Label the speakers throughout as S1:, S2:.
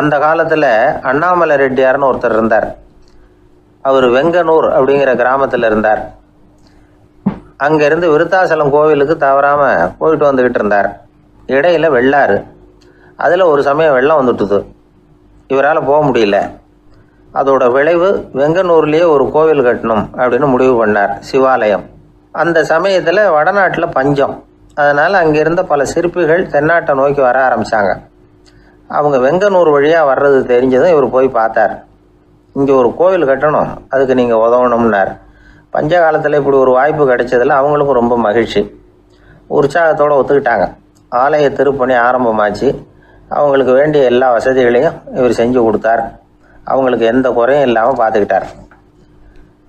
S1: அந்த காலத்தில் அண்ணாமலை ரெட்டியார்னு ஒருத்தர் இருந்தார். அவர் வெங்கனூர் அப்படிங்கிற கிராமத்தில் இருந்தார். அங்கேருந்து விருத்தாசலம் கோவிலுக்கு தவறாமல் போயிட்டு வந்துக்கிட்டு இருந்தார். இடையில வெள்ளாறு, அதில் ஒரு சமயம் வெள்ளம் வந்துட்டுது. இவரால் போக முடியல. அதோட விளைவு வெங்கனூர்லேயே ஒரு கோவில் கட்டணும் அப்படின்னு முடிவு பண்ணார், சிவாலயம். அந்த சமயத்தில் வடநாட்டில் பஞ்சம். அதனால் அங்கிருந்த பல சிற்பிகள் தென்னாட்டை நோக்கி வர ஆரம்பித்தாங்க. அவங்க வெங்கனூர் வழியாக வர்றது தெரிஞ்சதும் இவர் போய் பார்த்தார். இங்கே ஒரு கோவில் கட்டணும், அதுக்கு நீங்கள் உதவணும்னார். பஞ்ச காலத்தில் இப்படி ஒரு வாய்ப்பு கிடைச்சதில் அவங்களுக்கும் ரொம்ப மகிழ்ச்சி. உற்சாகத்தோடு ஒத்துக்கிட்டாங்க. ஆலய திருப்பணி ஆரம்பமாச்சு. அவங்களுக்கு வேண்டிய எல்லா வசதிகளையும் இவர் செஞ்சு கொடுத்தார். அவங்களுக்கு எந்த குறையும் இல்லாமல் பார்த்துக்கிட்டார்.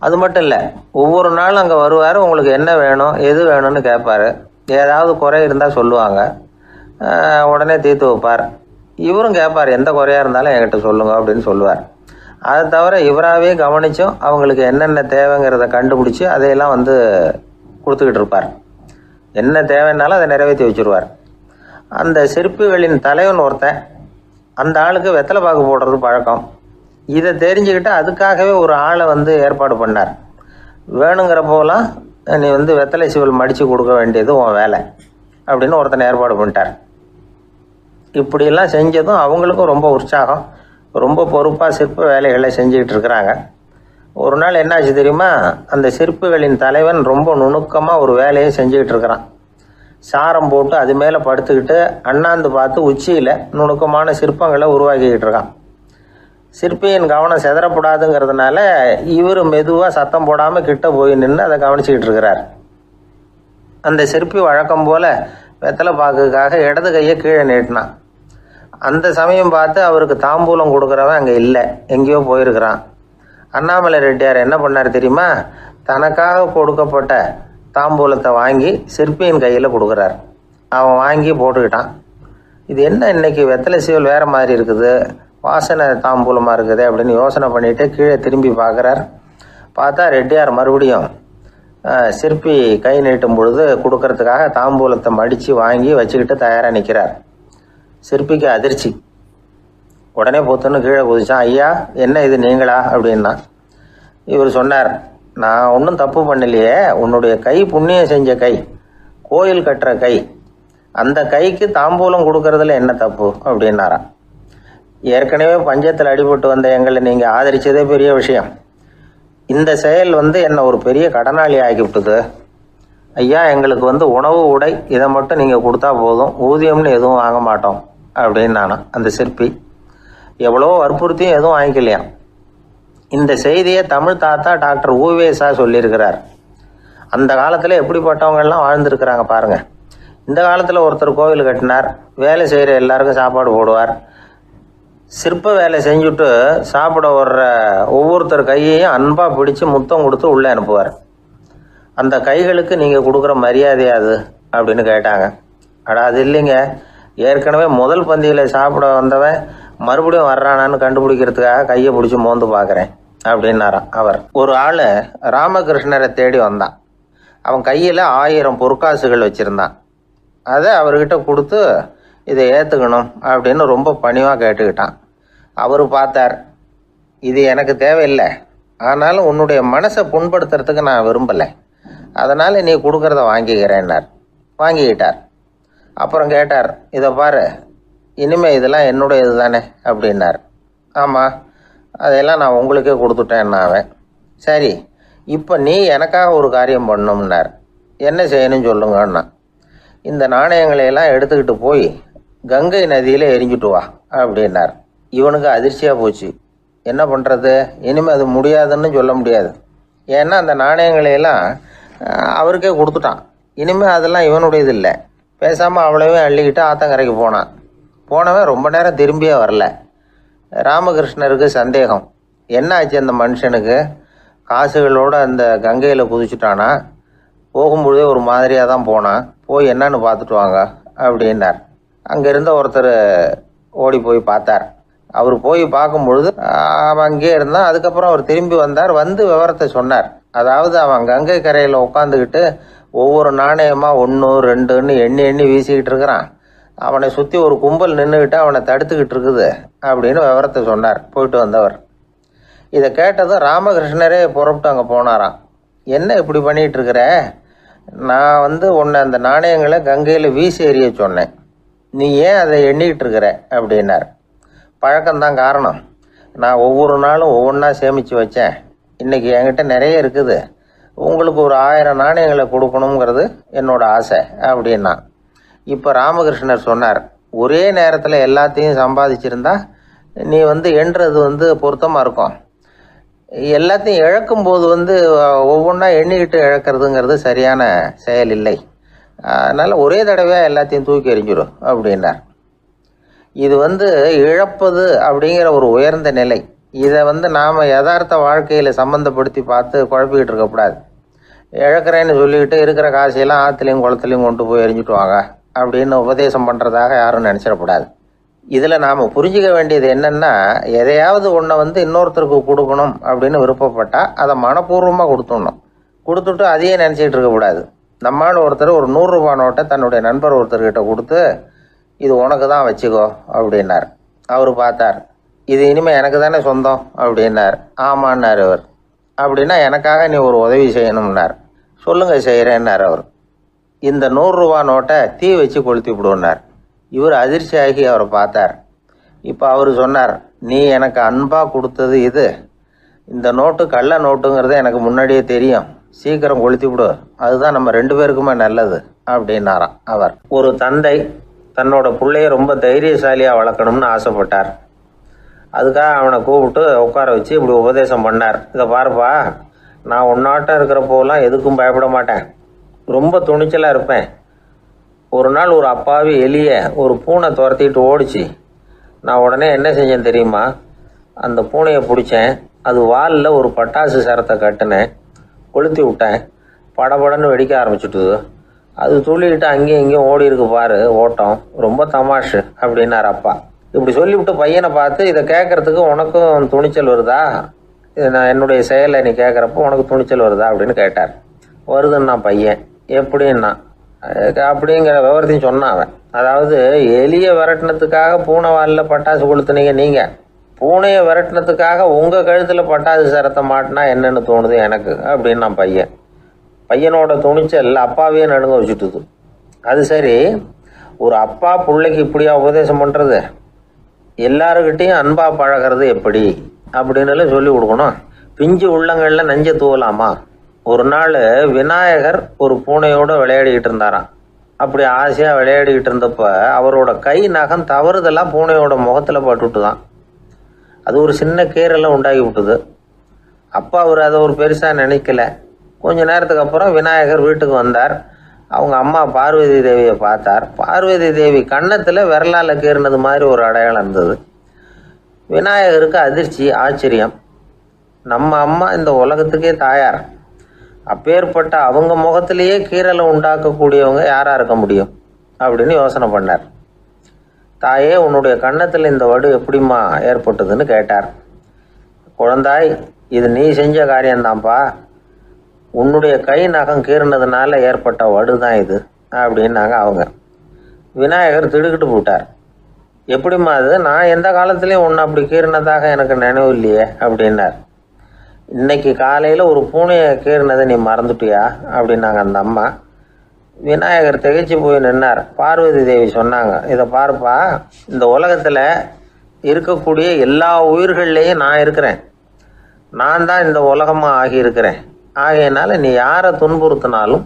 S1: அது மட்டும் இல்லை, ஒவ்வொரு நாளும் அங்கே வருவார். உங்களுக்கு என்ன வேணும், எது வேணும்னு கேட்பார். ஏதாவது குறை இருந்தால் சொல்லுவாங்க, உடனே தீர்த்து வைப்பார். இவரும் கேட்பார், எந்த குறையாக இருந்தாலும் என்கிட்ட சொல்லுங்க அப்படின்னு சொல்லுவார். அதை தவிர இவராகவே கவனித்தும் அவங்களுக்கு என்னென்ன தேவைங்கிறத கண்டுபிடிச்சி அதையெல்லாம் கொடுத்துக்கிட்டு இருப்பார். என்ன தேவைன்னாலும் அதை நிறைவேற்றி வச்சுருவார். அந்த சிற்பிகளின் தலைவன் ஒருத்தன், அந்த ஆளுக்கு வெத்தலை பாக்கு போடுறது பழக்கம். இதை தெரிஞ்சுக்கிட்டு அதுக்காகவே ஒரு ஆளை ஏற்பாடு பண்ணார். வேணுங்கிறப்போலாம் நீ வெத்தலை சிவல் மடித்து கொடுக்க வேண்டியது உன் வேலை அப்படின்னு ஒருத்தனை ஏற்பாடு பண்ணிட்டார். இப்படியெல்லாம் செஞ்சதும் அவங்களுக்கும் ரொம்ப உற்சாகம். ரொம்ப பொறுப்பாக சிற்ப வேலைகளை செஞ்சுக்கிட்டு இருக்கிறாங்க. ஒரு நாள் என்னாச்சு தெரியுமா? அந்த சிற்பிகளின் தலைவன் ரொம்ப நுணுக்கமாக ஒரு வேலையை செஞ்சுக்கிட்டு இருக்கிறான். சாரம் போட்டு அது மேலே படுத்துக்கிட்டு அண்ணாந்து பார்த்து உச்சியில் நுணுக்கமான சிற்பங்களை உருவாக்கிக்கிட்டு இருக்கான். சிற்பியின் கவனம் செதறப்படாதுங்கிறதுனால இவர் மெதுவாக சத்தம் போடாமல் கிட்ட போய் நின்று அதை கவனிச்சிக்கிட்டு இருக்கிறார். அந்த சிற்பி வழக்கம் போல் வெத்தலை பாக்குக்காக இடது கையை கீழே நீட்டினான். அந்த சமயம் பார்த்து அவருக்கு தாம்பூலம் கொடுக்குறவன் அங்கே இல்லை, எங்கேயோ போயிருக்கிறான். அண்ணாமலை ரெட்டியார் என்ன பண்ணார் தெரியுமா? தனக்காக கொடுக்கப்பட்ட தாம்பூலத்தை வாங்கி சிற்பியின் கையில் கொடுக்குறார். அவன் வாங்கி போட்டுக்கிட்டான். இது என்ன இன்னைக்கு வெத்தலை சீவல் வேறு மாதிரி இருக்குது, வாசனை தாம்பூலமாக இருக்குது அப்படின்னு யோசனை பண்ணிவிட்டு கீழே திரும்பி பார்க்குறார். பார்த்தா ரெட்டியார் மறுபடியும் சிற்பி கை நீட்டும் பொழுது கொடுக்கறதுக்காக தாம்பூலத்தை மடித்து வாங்கி வச்சுக்கிட்டு தயாராக நிற்கிறார். சிற்பிக்கு அதிர்ச்சி. உடனே பொத்துன்னு கீழே குதிச்சான். ஐயா, என்ன இது நீங்களா அப்படின்னா. இவர் சொன்னார், நான் ஒன்றும் தப்பு பண்ணலையே, உன்னுடைய கை புண்ணியம் செஞ்ச கை, கோயில் கட்டுற கை, அந்த கைக்கு தாம்பூலம் கொடுக்கறதுல என்ன தப்பு அப்படின்னாராம். ஏற்கனவே பஞ்சத்தில் அடிபட்டு வந்த எங்களை நீங்கள் ஆதரித்ததே பெரிய விஷயம். இந்த செயல் என்னை ஒரு பெரிய கடனாளி ஆகிவிட்டுது. ஐயா, எங்களுக்கு உணவு உடை இதை மட்டும் நீங்கள் கொடுத்தா போதும், ஊதியம்னு எதுவும் வாங்க மாட்டோம் அப்படின்னு நானும். அந்த சிற்பி எவ்வளோ வற்புறுத்தியும் எதுவும் வாங்கிக்கலையாம். இந்த செய்தியை தமிழ் தாத்தா டாக்டர் ஊவேசா சொல்லியிருக்கிறார். அந்த காலத்தில் எப்படிப்பட்டவங்கெல்லாம் வாழ்ந்துருக்கிறாங்க பாருங்கள். இந்த காலத்தில் ஒருத்தர் கோவில் கட்டினார், வேலை செய்கிற எல்லாருக்கும் சாப்பாடு போடுவார். சிற்ப வேலை செஞ்சுட்டு சாப்பிட வர்ற ஒவ்வொருத்தர் கையையும் அன்பாக பிடிச்சி முத்தம் கொடுத்து உள்ளே அனுப்புவார். அந்த கைகளுக்கு நீங்கள் கொடுக்குற மரியாதையாது அப்படின்னு கேட்டாங்க. அது இல்லைங்க, ஏற்கனவே முதல் பந்தியில் சாப்பிட வந்தவன் மறுபடியும் வர்றானான்னு கண்டுபிடிக்கிறதுக்காக கையை பிடிச்சி மோந்து பார்க்குறேன் அப்படின்னாராம் அவர். ஒரு ஆள் ராமகிருஷ்ணரை தேடி வந்தான். அவன் கையில் 1000 பொற்காசுகள் வச்சுருந்தான். அதை அவர்கிட்ட கொடுத்து இதை ஏற்றுக்கணும் அப்படின்னு ரொம்ப பணிவாக கேட்டுக்கிட்டான். அவர் பார்த்தார், இது எனக்கு தேவையில்லை, ஆனாலும் உன்னுடைய மனசை புண்படுத்துறதுக்கு நான் விரும்பலை, அதனால் நீ கொடுக்குறத வாங்கிக்கிறேன்னார். வாங்கிக்கிட்டார். அப்புறம் கேட்டார், இதை பாரு, இனிமேல் இதெல்லாம் என்னுடைய இது தானே அப்படின்னார். ஆமாம், அதையெல்லாம் நான் உங்களுக்கே கொடுத்துட்டேன்னா அவன். சரி, இப்போ நீ எனக்காக ஒரு காரியம் பண்ணணும்னார். என்ன செய்யணும்னு சொல்லுங்கன்னா, இந்த நாணயங்களையெல்லாம் எடுத்துக்கிட்டு போய் கங்கை நதியில் எரிஞ்சுட்டு வா அப்படின்னார். இவனுக்கு அதிர்ச்சியாக போச்சு. என்ன பண்ணுறது, இனிமேல் அது முடியாதுன்னு சொல்ல முடியாது. ஏன்னா அந்த நாணயங்களையெல்லாம் அவருக்கே கொடுத்துட்டான். இனிமேல் அதெல்லாம் இவனுடையது இல்லை. பேசாமல் அவ்வளோவே அள்ளிக்கிட்டு ஆத்தங்கரைக்கு போனான். போனவன் ரொம்ப நேரம் திரும்பியே வரல. ராமகிருஷ்ணருக்கு சந்தேகம், என்ன ஆச்சு அந்த மனுஷனுக்கு, காசுகளோடு அந்த கங்கையில் குதிச்சுட்டானா, போகும்பொழுதே ஒரு மாதிரியாக தான் போனான், போய் என்னன்னு பார்த்துட்டு வாங்க அப்படின்னார். அங்கே இருந்த ஒருத்தர் ஓடி போய் பார்த்தார். அவர் போய் பார்க்கும்பொழுது அவன் அங்கேயே இருந்தான். அதுக்கப்புறம் அவர் திரும்பி வந்தார். விவரத்தை சொன்னார். அதாவது அவன் கங்கை கரையில் உட்காந்துக்கிட்டு ஒவ்வொரு நாணயமாக 1 2ன்னு எண்ணி வீசிக்கிட்டு இருக்கிறான். அவனை சுற்றி ஒரு கும்பல் நின்றுக்கிட்டு அவனை தடுத்துக்கிட்டு இருக்குது அப்படின்னு விவரத்தை சொன்னார் போயிட்டு வந்தவர். இதை கேட்டதும் ராமகிருஷ்ணரே புறப்பட்டு அங்கே போனாராம். என்ன இப்படி பண்ணிகிட்டு இருக்கிற? நான் உன்னை அந்த நாணயங்களை கங்கையில் வீசி எறிய சொன்னேன், நீ ஏன் அதை எண்ணிக்கிட்டு இருக்கிற அப்படின்னார். பழக்கம்தான் காரணம். நான் ஒவ்வொரு நாளும் ஒவ்வொன்றா சேமித்து வச்சேன். இன்றைக்கி என்கிட்ட நிறைய இருக்குது. உங்களுக்கு ஒரு 1000 நாணயங்களை கொடுக்கணுங்கிறது என்னோட ஆசை அப்படின்னா. இப்போ ராமகிருஷ்ணர் சொன்னார், ஒரே நேரத்தில் எல்லாத்தையும் சம்பாதிச்சிருந்தா நீ எண்ணுறது பொருத்தமாக இருக்கும். எல்லாத்தையும் இழக்கும்போது ஒவ்வொன்றா எண்ணிக்கிட்டு இழக்கிறதுங்கிறது சரியான செயல் இல்லை. அதனால் ஒரே தடவையாக எல்லாத்தையும் தூக்கி எறிஞ்சிடும் அப்படின்னார். இது இழப்பது அப்படிங்கிற ஒரு உயர்ந்த நிலை. இதை நாம் யதார்த்த வாழ்க்கையில் சம்மந்தப்படுத்தி பார்த்து குழப்பிக்கிட்டு இருக்கக்கூடாது. இழக்கிறேன்னு சொல்லிக்கிட்டு இருக்கிற காசையெல்லாம் ஆற்றுலையும் குளத்துலையும் கொண்டு போய் எரிஞ்சிட்டு வாங்க அப்படின்னு உபதேசம் பண்ணுறதாக யாரும் நினச்சிடக்கூடாது. இதில் நாம் புரிஞ்சிக்க வேண்டியது என்னென்னா, எதையாவது ஒன்றை இன்னொருத்தருக்கு கொடுக்கணும் அப்படின்னு விருப்பப்பட்டால் அதை மனப்பூர்வமாக கொடுத்துடணும். கொடுத்துட்டு அதையே நினச்சிக்கிட்டு இருக்கக்கூடாது. நம்மால் ஒருத்தர் ஒரு 100 ரூபா நோட்டை தன்னுடைய நண்பர் ஒருத்தர்கிட்ட கொடுத்து, இது உனக்கு தான் வச்சுக்கோ அப்படின்னார். அவர் பார்த்தார், இது இனிமேல் எனக்கு தானே சொந்தம் அப்படின்னார். ஆமான்னார் அவர். அப்படின்னா எனக்காக நீ ஒரு உதவி செய்யணும்னார். சொல்லுங்கள் செய்கிறேன்னார் அவர். இந்த 100 ரூபா நோட்டை தீ வச்சு கொளுத்தி விடுன்னார். இவர் அதிர்ச்சியாகி அவரை பார்த்தார். இப்போ அவர் சொன்னார், நீ எனக்கு அன்பாக கொடுத்தது இது. இந்த நோட்டு கள்ள நோட்டுங்கிறது எனக்கு முன்னாடியே தெரியும். சீக்கிரம் கொளுத்தி விடு, அதுதான் நம்ம 2 பேருக்குமே நல்லது அப்படின்னாராம் அவர். ஒரு தந்தை தன்னோட பிள்ளைய ரொம்ப தைரியசாலியாக வளர்க்கணும்னு ஆசைப்பட்டார். அதுக்காக அவனை கூப்பிட்டு உட்கார வச்சு இப்படி உபதேசம் பண்ணார். இதை பாருப்பா, நான் உன்னாட்டம் இருக்கிறப்போலாம் எதுக்கும் பயப்பட மாட்டேன், ரொம்ப துணிச்சலாக இருப்பேன். ஒரு நாள் ஒரு அப்பாவி எலிய ஒரு பூனை துரத்திட்டு ஓடிச்சு. நான் உடனே என்ன செஞ்சேன் தெரியுமா? அந்த பூனையை பிடிச்சேன், அது வாலில் ஒரு பட்டாசு சரத்தை கட்டினேன், கொளுத்தி விட்டேன். படபடன்னு வெடிக்க ஆரம்பிச்சுட்டுது. அது துள்ளிக்கிட்டு அங்கேயும் இங்கேயும் ஓடி இருக்கு பாரு ஓட்டம், ரொம்ப தமாஷு அப்படின்னார் அப்பா. இப்படி சொல்லிவிட்டு பையனை பார்த்து, இதை கேட்கறதுக்கு உனக்கும் துணிச்சல் வருதா? நான் என்னுடைய செயலை நீ கேட்குறப்போ உனக்கு துணிச்சல் வருதா அப்படின்னு கேட்டார். வருதுன்னா பையன். எப்படின்னா அப்படிங்கிற விவரத்தையும் சொன்னான் அவன். அதாவது எலியை விரட்டினத்துக்காக பூனை வாலில் பட்டாசு கொளுத்துனீங்க நீங்கள், பூனையை விரட்டினத்துக்காக உங்கள் கழுத்தில் பட்டாசு சரத்தை மாட்டினா என்னென்னு தோணுது எனக்கு அப்படின்னா பையன். பையனோட துணிச்சல் அப்பாவையே நடுங்க வச்சுட்டுது. அது சரி, ஒரு அப்பா பிள்ளைக்கு இப்படியா உபதேசம் பண்ணுறது? எல்லாருக்கிட்டையும் அன்பா பழகிறது எப்படி அப்படின்னு சொல்லி கொடுக்கணும். பிஞ்சு உள்ளங்களில் நஞ்சை தூவலாமா? ஒரு நாள் விநாயகர் ஒரு பூனையோடு விளையாடிக்கிட்டு இருந்தாராம். அப்படி ஆசையாக விளையாடிக்கிட்டு இருந்தப்ப அவரோட கை நகம் தவறுதெல்லாம் பூனையோட முகத்தில் பட்டுட்டு தான். அது ஒரு சின்ன கீரலை உண்டாகி விட்டுது. அப்பா அவர் அதை ஒரு பெருசாக நினைக்கல. கொஞ்ச நேரத்துக்கு அப்புறம் விநாயகர் வீட்டுக்கு வந்தார். அவங்க அம்மா பார்வதி தேவியை பார்த்தார். பார்வதி தேவி கன்னத்தில் விரலால் கீறினது மாதிரி ஒரு அடையாளம் இருந்தது. விநாயகருக்கு அதிர்ச்சி, ஆச்சரியம். நம்ம அம்மா இந்த உலகத்துக்கே தாயார், அப்பேற்பட்ட அவங்க முகத்திலேயே கீரலை உண்டாக்கக்கூடியவங்க யாராக இருக்க முடியும் அப்படின்னு யோசனை பண்ணார். தாயே, உன்னுடைய கன்னத்தில் இந்த வடு எப்படிம்மா ஏற்பட்டதுன்னு கேட்டார். குழந்தாய், இது நீ செஞ்ச காரியம்தான்ப்பா, உன்னுடைய கை நகம் கீறினதுனால ஏற்பட்ட வடு தான் இது அப்படின்னாங்க அவங்க. விநாயகர் திடுக்கிட்டு போட்டார். எப்படிம்மா அது? நான் எந்த காலத்துலேயும் ஒன்று அப்படி கீறினதாக எனக்கு நினைவு இல்லையே அப்படின்னார். இன்னைக்கு காலையில் ஒரு பூனையை கீறினதை நீ மறந்துட்டியா அப்படின்னாங்க அந்த அம்மா. விநாயகர் திகைச்சு போய் நின்னார். பார்வதி தேவி சொன்னாங்க, இதை பாருப்பா, இந்த உலகத்தில் இருக்கக்கூடிய எல்லா உயிர்கள்லேயும் நான் இருக்கிறேன். நான் தான் இந்த உலகமாக ஆகியிருக்கிறேன். ஆகையினால நீ யாரை துன்புறுத்தினாலும்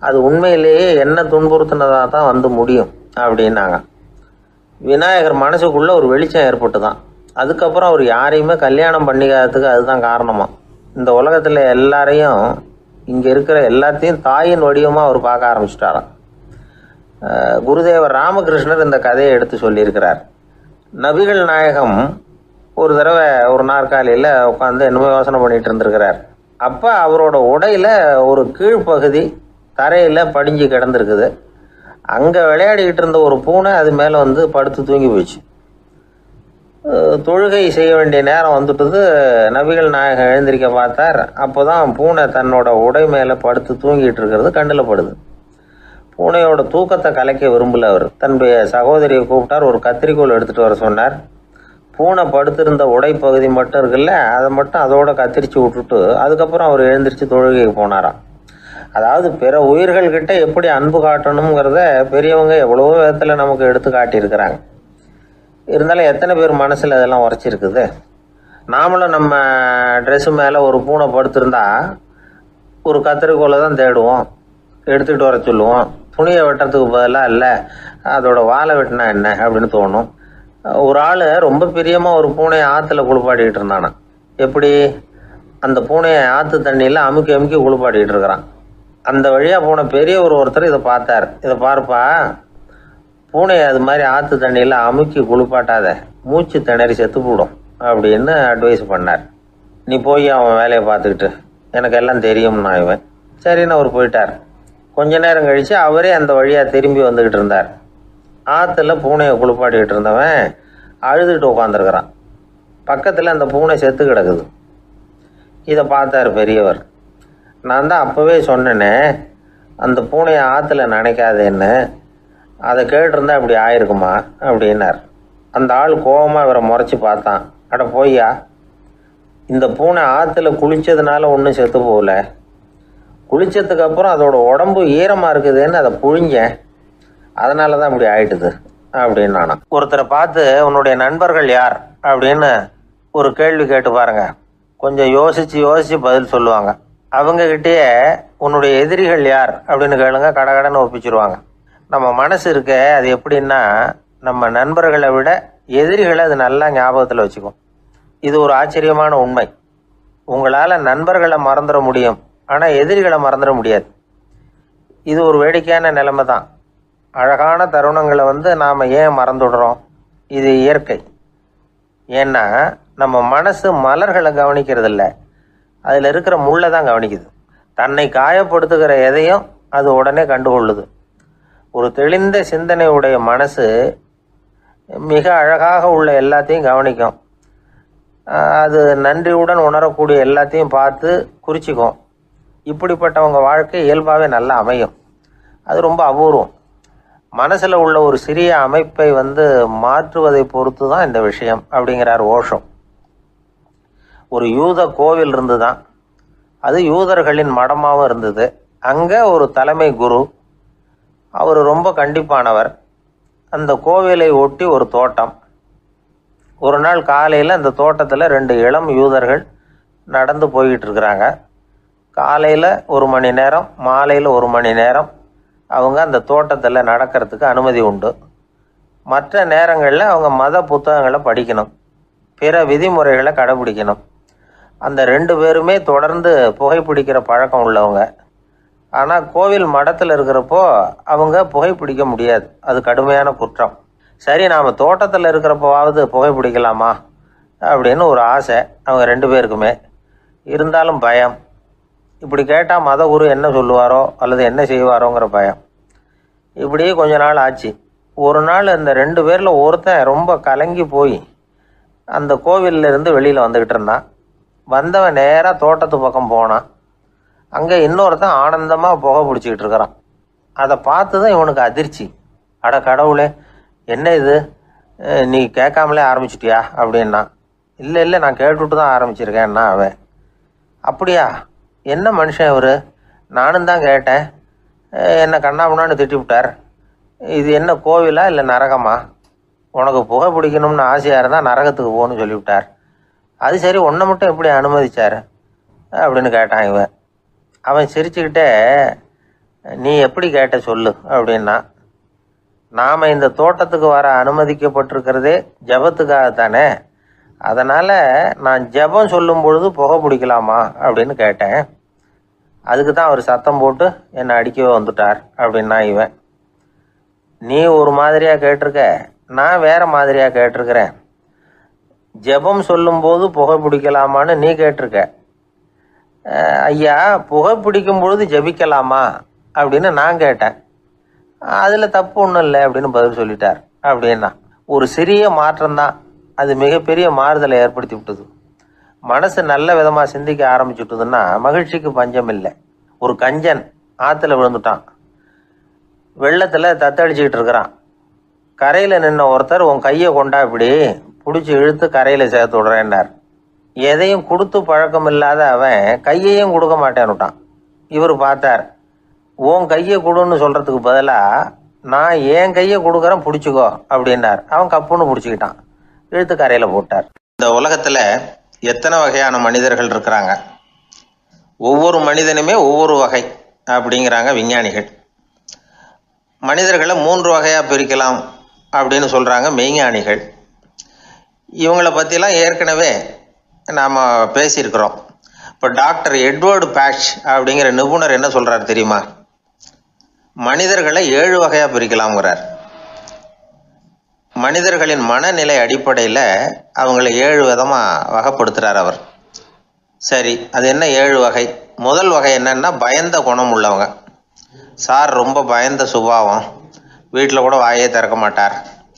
S1: அது உண்மையிலேயே என்ன துன்புறுத்தினதாக தான் முடியும் அப்படின்னாங்க. விநாயகர் மனசுக்குள்ளே ஒரு வெளிச்சம் ஏற்பட்டு தான். அதுக்கப்புறம் அவர் யாரையுமே கல்யாணம் பண்ணிக்காததுக்கு அதுதான் காரணமாக. இந்த உலகத்தில் எல்லாரையும், இங்கே இருக்கிற எல்லாத்தையும் தாயின் வடிவமாக அவர் பார்க்க ஆரம்பிச்சிட்டாராம். குருதேவர் ராமகிருஷ்ணர் இந்த கதையை எடுத்து சொல்லியிருக்கிறார். நபிகள் நாயகம் ஒரு தடவை ஒரு நாற்காலியில் உட்காந்து என்னமோ யோசனை பண்ணிகிட்டு இருந்திருக்கிறார். அப்போ அவரோட உடையில் ஒரு கீழ்ப்பகுதி தரையில் படிஞ்சு கிடந்திருக்குது. அங்கே விளையாடிக்கிட்டு இருந்த ஒரு பூனை அது மேலே படுத்து தூங்கி போயிடுச்சு. தொழுகை செய்ய வேண்டிய நேரம் வந்துட்டது. நபிகள் நாயகம் எழுந்திருக்க பார்த்தார். அப்போ தான் பூனை தன்னோட உடை மேலே படுத்து தூங்கிட்டு இருக்கிறது கண்ணில் படுது. பூனையோட தூக்கத்தை கலைக்க விரும்பல. அவர் தன்னுடைய சகோதரியை கூப்பிட்டார். ஒரு கத்திரிக்கோள் எடுத்துகிட்டு வர சொன்னார். பூனை படுத்திருந்த உடைப்பகுதி மட்டும் இருக்குல்ல, அதை மட்டும் அதோட கத்திரிச்சு விட்டுட்டு அதுக்கப்புறம் அவர் எழுந்திரிச்சு தொழுகைக்கு போனாராம். அதாவது பிற உயிர்கள்கிட்ட எப்படி அன்பு காட்டணுங்கிறத பெரியவங்க எவ்வளவோ விதத்தில் நமக்கு எடுத்து காட்டியிருக்கிறாங்க. இருந்தாலும் எத்தனை பேர் மனசில் அதெல்லாம் உரைச்சிருக்குது. நாமளும் நம்ம ட்ரெஸ்ஸு மேலே ஒரு பூனை படுத்திருந்தா ஒரு கத்திரிக்கோலை தான் தேடுவோம், எடுத்துகிட்டு வர சொல்லுவோம். துணியை வெட்டுறதுக்கு பதிலாக இல்லை அதோட வாழை வெட்டினா என்ன அப்படின்னு தோணும். ஒரு ஆள் ரொம்ப பிரியமாக ஒரு பூனையை ஆற்றுல குளிப்பாட்டிக்கிட்டு இருந்தானா. எப்படி? அந்த பூனையை ஆற்று தண்ணியில் அமுக்கி அமுக்கி குளிப்பாட்டிக்கிட்டு இருக்கிறான். அந்த வழியாக போன பெரிய ஒருத்தர் இதை பார்த்தார். இதை பார்ப்பா, பூனையை அது மாதிரி ஆற்று தண்ணியில் அமுக்கி குளிப்பாட்டாத, மூச்சு திணறி செத்து போடும் அப்படின்னு அட்வைஸ் பண்ணார். நீ போய் அவன் வேலையை பார்த்துக்கிட்டு, எனக்கு எல்லாம் தெரியும்னா இவன். சரின்னு அவர் போயிட்டார். கொஞ்ச நேரம் கழித்து அவரே அந்த வழியாக திரும்பி வந்துக்கிட்டு இருந்தார். ஆற்றுல பூனையை குளிப்பாட்டிக்கிட்டு இருந்தவன் அழுதுகிட்டு உட்காந்துருக்கிறான். பக்கத்தில் அந்த பூனை செத்து கிடக்குது. இதை பார்த்தார் பெரியவர். நான் தான் அப்போவே சொன்னேனே அந்த பூனையை ஆற்றுல நினைக்காதேன்னு, அதை கேட்டிருந்தா இப்படி ஆயிருக்குமா அப்படின்னார். அந்த ஆள் கோபமாக இவரை முறைச்சி பார்த்தான். அட போய்யா, இந்த பூனை ஆற்றுல குளித்ததுனால ஒன்றும் செத்து போகல, குளித்ததுக்கு அப்புறம் அதோட உடம்பு ஈரமாக இருக்குதுன்னு அதை புழிஞ்சேன், அதனால தான் இப்படி ஆயிட்டுது அப்படின்னு நானா. ஒருத்தரை பார்த்து உன்னுடைய நண்பர்கள் யார் அப்படின்னு ஒரு கேள்வி கேட்டு பாருங்க. கொஞ்சம் யோசித்து பதில் சொல்லுவாங்க. அவங்கக்கிட்டேயே உன்னுடைய எதிரிகள் யார் அப்படின்னு கேளுங்க, கடகடன்னு ஒப்பிச்சிருவாங்க. நம்ம மனசு இருக்க அது எப்படின்னா, நம்ம நண்பர்களை விட எதிரிகளை அது நல்லா ஞாபகத்தில் வச்சுக்கும். இது ஒரு ஆச்சரியமான உண்மை. உங்களால் நண்பர்களை மறந்துட முடியும், ஆனால் எதிரிகளை மறந்துட முடியாது. இது ஒரு வேடிக்கையான நிலைமை தான். அழகான தருணங்களை நாம் ஏன் மறந்துடுறோம்? இது இயற்கை. ஏன்னா நம்ம மனசு மலர்களை கவனிக்கிறது இல்லை, அதில் இருக்கிற முள்ளை தான் கவனிக்குது. தன்னை காயப்படுத்துகிற எதையும் அது உடனே கண்டுகொள்ளுது. ஒரு தெளிந்த சிந்தனையுடைய மனசு மிக அழகாக உள்ள எல்லாத்தையும் கவனிக்கும். அது நன்றியுடன் உணரக்கூடிய எல்லாத்தையும் பார்த்து குறிச்சிக்கும். இப்படிப்பட்டவங்க வாழ்க்கை இயல்பாகவே நல்லா அமையும். அது ரொம்ப அபூர்வம். மனசில் உள்ள ஒரு சிறிய அமைப்பை மாற்றுவதை பொறுத்து தான் இந்த விஷயம் அப்படிங்கிறார் ஓஷோ. ஒரு யூத கோவில் இருந்து தான், அது யூதர்களின் மடமாகவும் இருந்தது. அங்கே ஒரு தலைமை குரு, அவர் ரொம்ப கண்டிப்பானவர். அந்த கோவிலை ஒட்டி ஒரு தோட்டம். ஒரு நாள் காலையில் அந்த தோட்டத்தில் 2 இளம் யூதர்கள் நடந்து போய்கிட்டு இருக்கிறாங்க. காலையில் 1 மணி நேரம், மாலையில் 1 மணி நேரம் அவங்க அந்த தோட்டத்தில் நடக்கிறதுக்கு அனுமதி உண்டு. மற்ற நேரங்களில் அவங்க மத புத்தகங்களை படிக்கணும், பிற விதிமுறைகளை கடைபிடிக்கணும். அந்த 2 பேருமே தொடர்ந்து புகைப்பிடிக்கிற பழக்கம் உள்ளவங்க. ஆனால் கோவில் மடத்தில் இருக்கிறப்போ அவங்க புகைப்பிடிக்க முடியாது, அது கடுமையான குற்றம். சரி, நாம் தோட்டத்தில் இருக்கிறப்போவாவது புகைப்பிடிக்கலாமா அப்படின்னு ஒரு ஆசை அவங்க 2 பேருக்குமே. இருந்தாலும் பயம். இப்படி கேட்டால் மதகுரு என்ன சொல்லுவாரோ அல்லது என்ன செய்வாரோங்கிற பயம். இப்படியே கொஞ்ச நாள் ஆச்சு. ஒரு நாள் அந்த 2 பேரில் ஒருத்தன் ரொம்ப கலங்கி போய் அந்த கோவிலிருந்து வெளியில் வந்துக்கிட்டு இருந்தான். வந்தவன் நேராக தோட்டத்து பக்கம் போனான். அங்கே இன்னொருத்தன் ஆனந்தமாக புகை பிடிச்சிக்கிட்டு இருக்கிறான். அதை பார்த்து தான் இவனுக்கு அதிர்ச்சி. அட கடவுளே, என்ன இது, நீ கேட்காமலே ஆரம்பிச்சிட்டியா அப்படின்னா. இல்லை நான் கேட்டுவிட்டு தான் ஆரம்பிச்சிருக்கேன்னா அவன். அப்படியா, என்ன மனுஷன் இவர், நானும் தான் கேட்டேன், என்னை கண்ணாமுன்னான்னு திட்டிவிட்டார். இது என்ன கோவிலா இல்லை நரகமா? உனக்கு புகை பிடிக்கணும்னு ஆசையாக இருந்தால் நரகத்துக்கு போகணும்னு சொல்லிவிட்டார். அது சரி, உன்னை மட்டும் எப்படி அனுமதிச்சார் அப்படின்னு கேட்டான் இவன். அவன் சிரிச்சுக்கிட்டே, நீ எப்படி கேட்ட சொல்லு அப்படின்னா. நாம் இந்த தோட்டத்துக்கு வர அனுமதிக்கப்பட்டிருக்கிறதே ஜபத்துக்காகத்தானே, அதனால் நான் ஜபம் சொல்லும் பொழுது புகை பிடிக்கலாமா அப்படின்னு கேட்டேன். அதுக்கு தான் அவர் சத்தம் போட்டு என்னை அடிக்கவே வந்துட்டார் அப்படின்னா இவன். நீ ஒரு மாதிரியாக கேட்டிருக்க, நான் வேறு மாதிரியாக கேட்டிருக்கிறேன். ஜபம் சொல்லும்போது புகை பிடிக்கலாமான்னு நீ கேட்டிருக்க. ஐயா, புகை பிடிக்கும் பொழுது ஜபிக்கலாமா அப்படின்னு நான் கேட்டேன். அதில் தப்பு ஒன்றும் இல்லை அப்படின்னு பதில் சொல்லிட்டார் அப்படின்னா. ஒரு சிறிய மாற்றம்தான் அது மிகப்பெரிய மாறுதலை ஏற்படுத்தி விட்டது. மனசு நல்ல விதமாக சிந்திக்க ஆரம்பிச்சுட்டுதுன்னா மகிழ்ச்சிக்கு பஞ்சம் இல்லை. ஒரு கஞ்சன் ஆற்றுல விழுந்துட்டான். வெள்ளத்தில் தத்தளிச்சுக்கிட்டு இருக்கிறான். கரையில் நின்ன ஒருத்தர் உன் கையை கொண்டா இப்படி பிடிச்சி இழுத்து கரையில் சேர்த்து விடுறேன்னார். எதையும் கொடுத்து பழக்கம் இல்லாத அவன் கையையும் கொடுக்க மாட்டேன்னுட்டான். இவர் பார்த்தார். உன் கையை கொடுன்னு சொல்கிறதுக்கு பதிலாக நான் என் கையை கொடுக்குறேன் பிடிச்சிக்கோ அப்படின்னார். அவன் கப்புன்னு பிடிச்சிக்கிட்டான், இழுத்து கரையில் போட்டார். இந்த உலகத்தில் எத்தனை வகையான மனிதர்கள் இருக்கிறாங்க, ஒவ்வொரு மனிதனுமே ஒவ்வொரு வகை அப்படிங்கிறாங்க விஞ்ஞானிகள். மனிதர்களை 3 வகையாக பிரிக்கலாம் அப்படின்னு சொல்கிறாங்க மெய்ஞானிகள். இவங்களை பற்றிலாம் ஏற்கனவே நாம் பேசியிருக்கிறோம். இப்போ டாக்டர் எட்வர்டு பேட்ச் அப்படிங்கிற நிபுணர் என்ன சொல்கிறார் தெரியுமா? மனிதர்களை 7 வகையாக பிரிக்கலாம்ங்கிறார். மனிதர்களின் மனநிலை அடிப்படையில் அவங்கள 7 விதமாக வகைப்படுத்துகிறார் அவர். சரி, அது என்ன 7 வகை? முதல் வகை என்னன்னா பயந்த குணம் உள்ளவங்க. சார் ரொம்ப பயந்த சுபாவம், வீட்டில் கூட வாயே திறக்க மாட்டார்,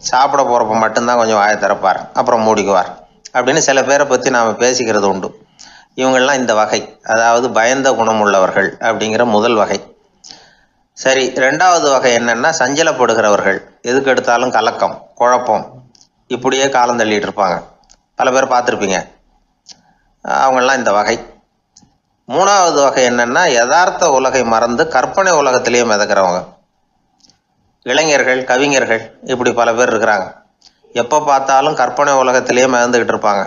S1: சாப்பிட போகிறப்ப மட்டும்தான் கொஞ்சம் வாயை திறப்பார், அப்புறம் மூடிக்குவார் அப்படின்னு சில பேரை பற்றி நாம் பேசிக்கிறது உண்டு. இவங்கெல்லாம் இந்த வகை, அதாவது பயந்த குணம் உள்ளவர்கள் அப்படிங்கிற முதல் வகை. சரி, 2வது வகை என்னன்னா சஞ்சலப்படுகிறவர்கள், எதுக்கு எடுத்தாலும் கலக்கம் குழப்பம் இப்படியே காலம் தள்ளிட்டு இருப்பாங்க. பல பேர் பார்த்துருப்பீங்க. அவங்கெல்லாம் இந்த வகை. 3வது வகை என்னன்னா யதார்த்த உலகை மறந்து கற்பனை உலகத்திலேயே மிதக்கிறவங்க. இளைஞர்கள், கவிஞர்கள், இப்படி பல பேர் இருக்கிறாங்க. எப்போ பார்த்தாலும் கற்பனை உலகத்திலேயே மிதந்துக்கிட்டு இருப்பாங்க.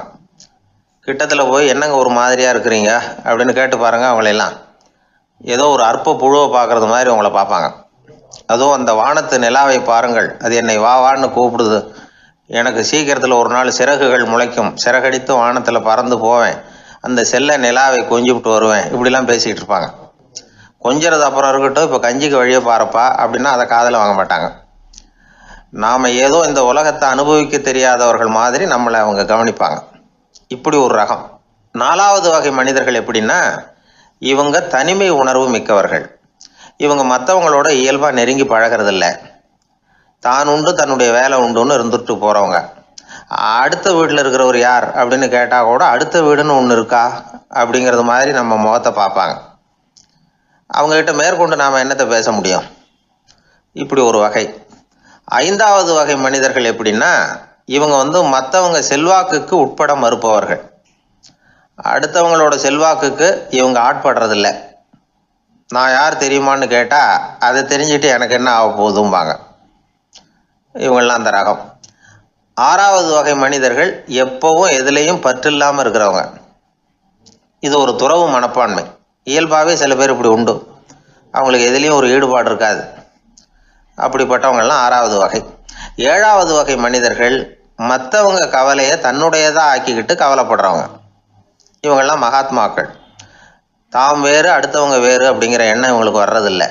S1: கிட்டத்தில் போய் என்னங்க ஒரு மாதிரியாக இருக்கிறீங்க அப்படின்னு கேட்டு பாருங்க, அவங்களெல்லாம் ஏதோ ஒரு அற்ப புழுவை பார்க்குறது மாதிரி அவங்கள பார்ப்பாங்க. அதுவும் அந்த வானத்து நிலாவை பாருங்கள், அது என்னை வா வான்னு கூப்பிடுது, எனக்கு சீக்கிரத்தில் ஒரு நாள் சிறகுகள் முளைக்கும், சிறகடித்து வானத்தில் பறந்து போவேன், அந்த செல்ல நிலாவை கொஞ்சிவிட்டு வருவேன், இப்படிலாம் பேசிகிட்டு இருப்பாங்க. கொஞ்சிறது அப்புறம் இருக்கட்டும், இப்போ கஞ்சிக்கு வழியே பாருப்பா அப்படின்னா அதை காதில் வாங்க மாட்டாங்க. நாம் ஏதோ இந்த உலகத்தை அனுபவிக்க தெரியாதவர்கள் மாதிரி நம்மளை அவங்க கவனிப்பாங்க. இப்படி ஒரு ரகம். 4வது வகை மனிதர்கள் எப்படின்னா இவங்க தனிமை உணர்வு மிக்கவர்கள். இவங்க மற்றவங்களோட இயல்பாக நெருங்கி பழகிறதில்ல, தான் உண்டு தன்னுடைய வேலை உண்டுன்னு இருந்துட்டு போகிறவங்க. அடுத்த வீட்டில் இருக்கிறவர் யார் அப்படின்னு கேட்டால் கூட அடுத்த வீடுன்னு ஒன்று இருக்கா அப்படிங்கிறது மாதிரி நம்ம முகத்தை பார்ப்பாங்க. அவங்ககிட்ட மேற்கொண்டு நாம் என்னத்தை பேச முடியும்? இப்படி ஒரு வகை. 5வது வகை மனிதர்கள் எப்படின்னா இவங்க மற்றவங்க செல்வாக்குக்கு உட்பட மறுப்பவர்கள். அடுத்தவங்களோட செல்வாக்குக்கு இவங்க ஆட்படுறதில்ல. நான் யார் தெரியுமான்னு கேட்டால் அதை தெரிஞ்சுட்டு எனக்கு என்ன ஆக போகுதும்பாங்க. இவங்கெல்லாம் அந்த ரகம். 6வது வகை மனிதர்கள் எப்பவும் எதுலேயும் பற்றில்லாமல் இருக்கிறவங்க. இது ஒரு துறவு மனப்பான்மை. இயல்பாகவே சில பேர் இப்படி உண்டு, அவங்களுக்கு எதுலேயும் ஒரு ஈடுபாடு இருக்காது. அப்படிப்பட்டவங்கெல்லாம் 6வது வகை. 7வது வகை மனிதர்கள் மற்றவங்க கவலையை தன்னுடையதாக ஆக்கிக்கிட்டு கவலைப்படுறவங்க. இவங்கெல்லாம் மகாத்மாக்கள். தாம் வேறு அடுத்தவங்க வேறு அப்படிங்கிற எண்ணம் இவங்களுக்கு வர்றதில்லை.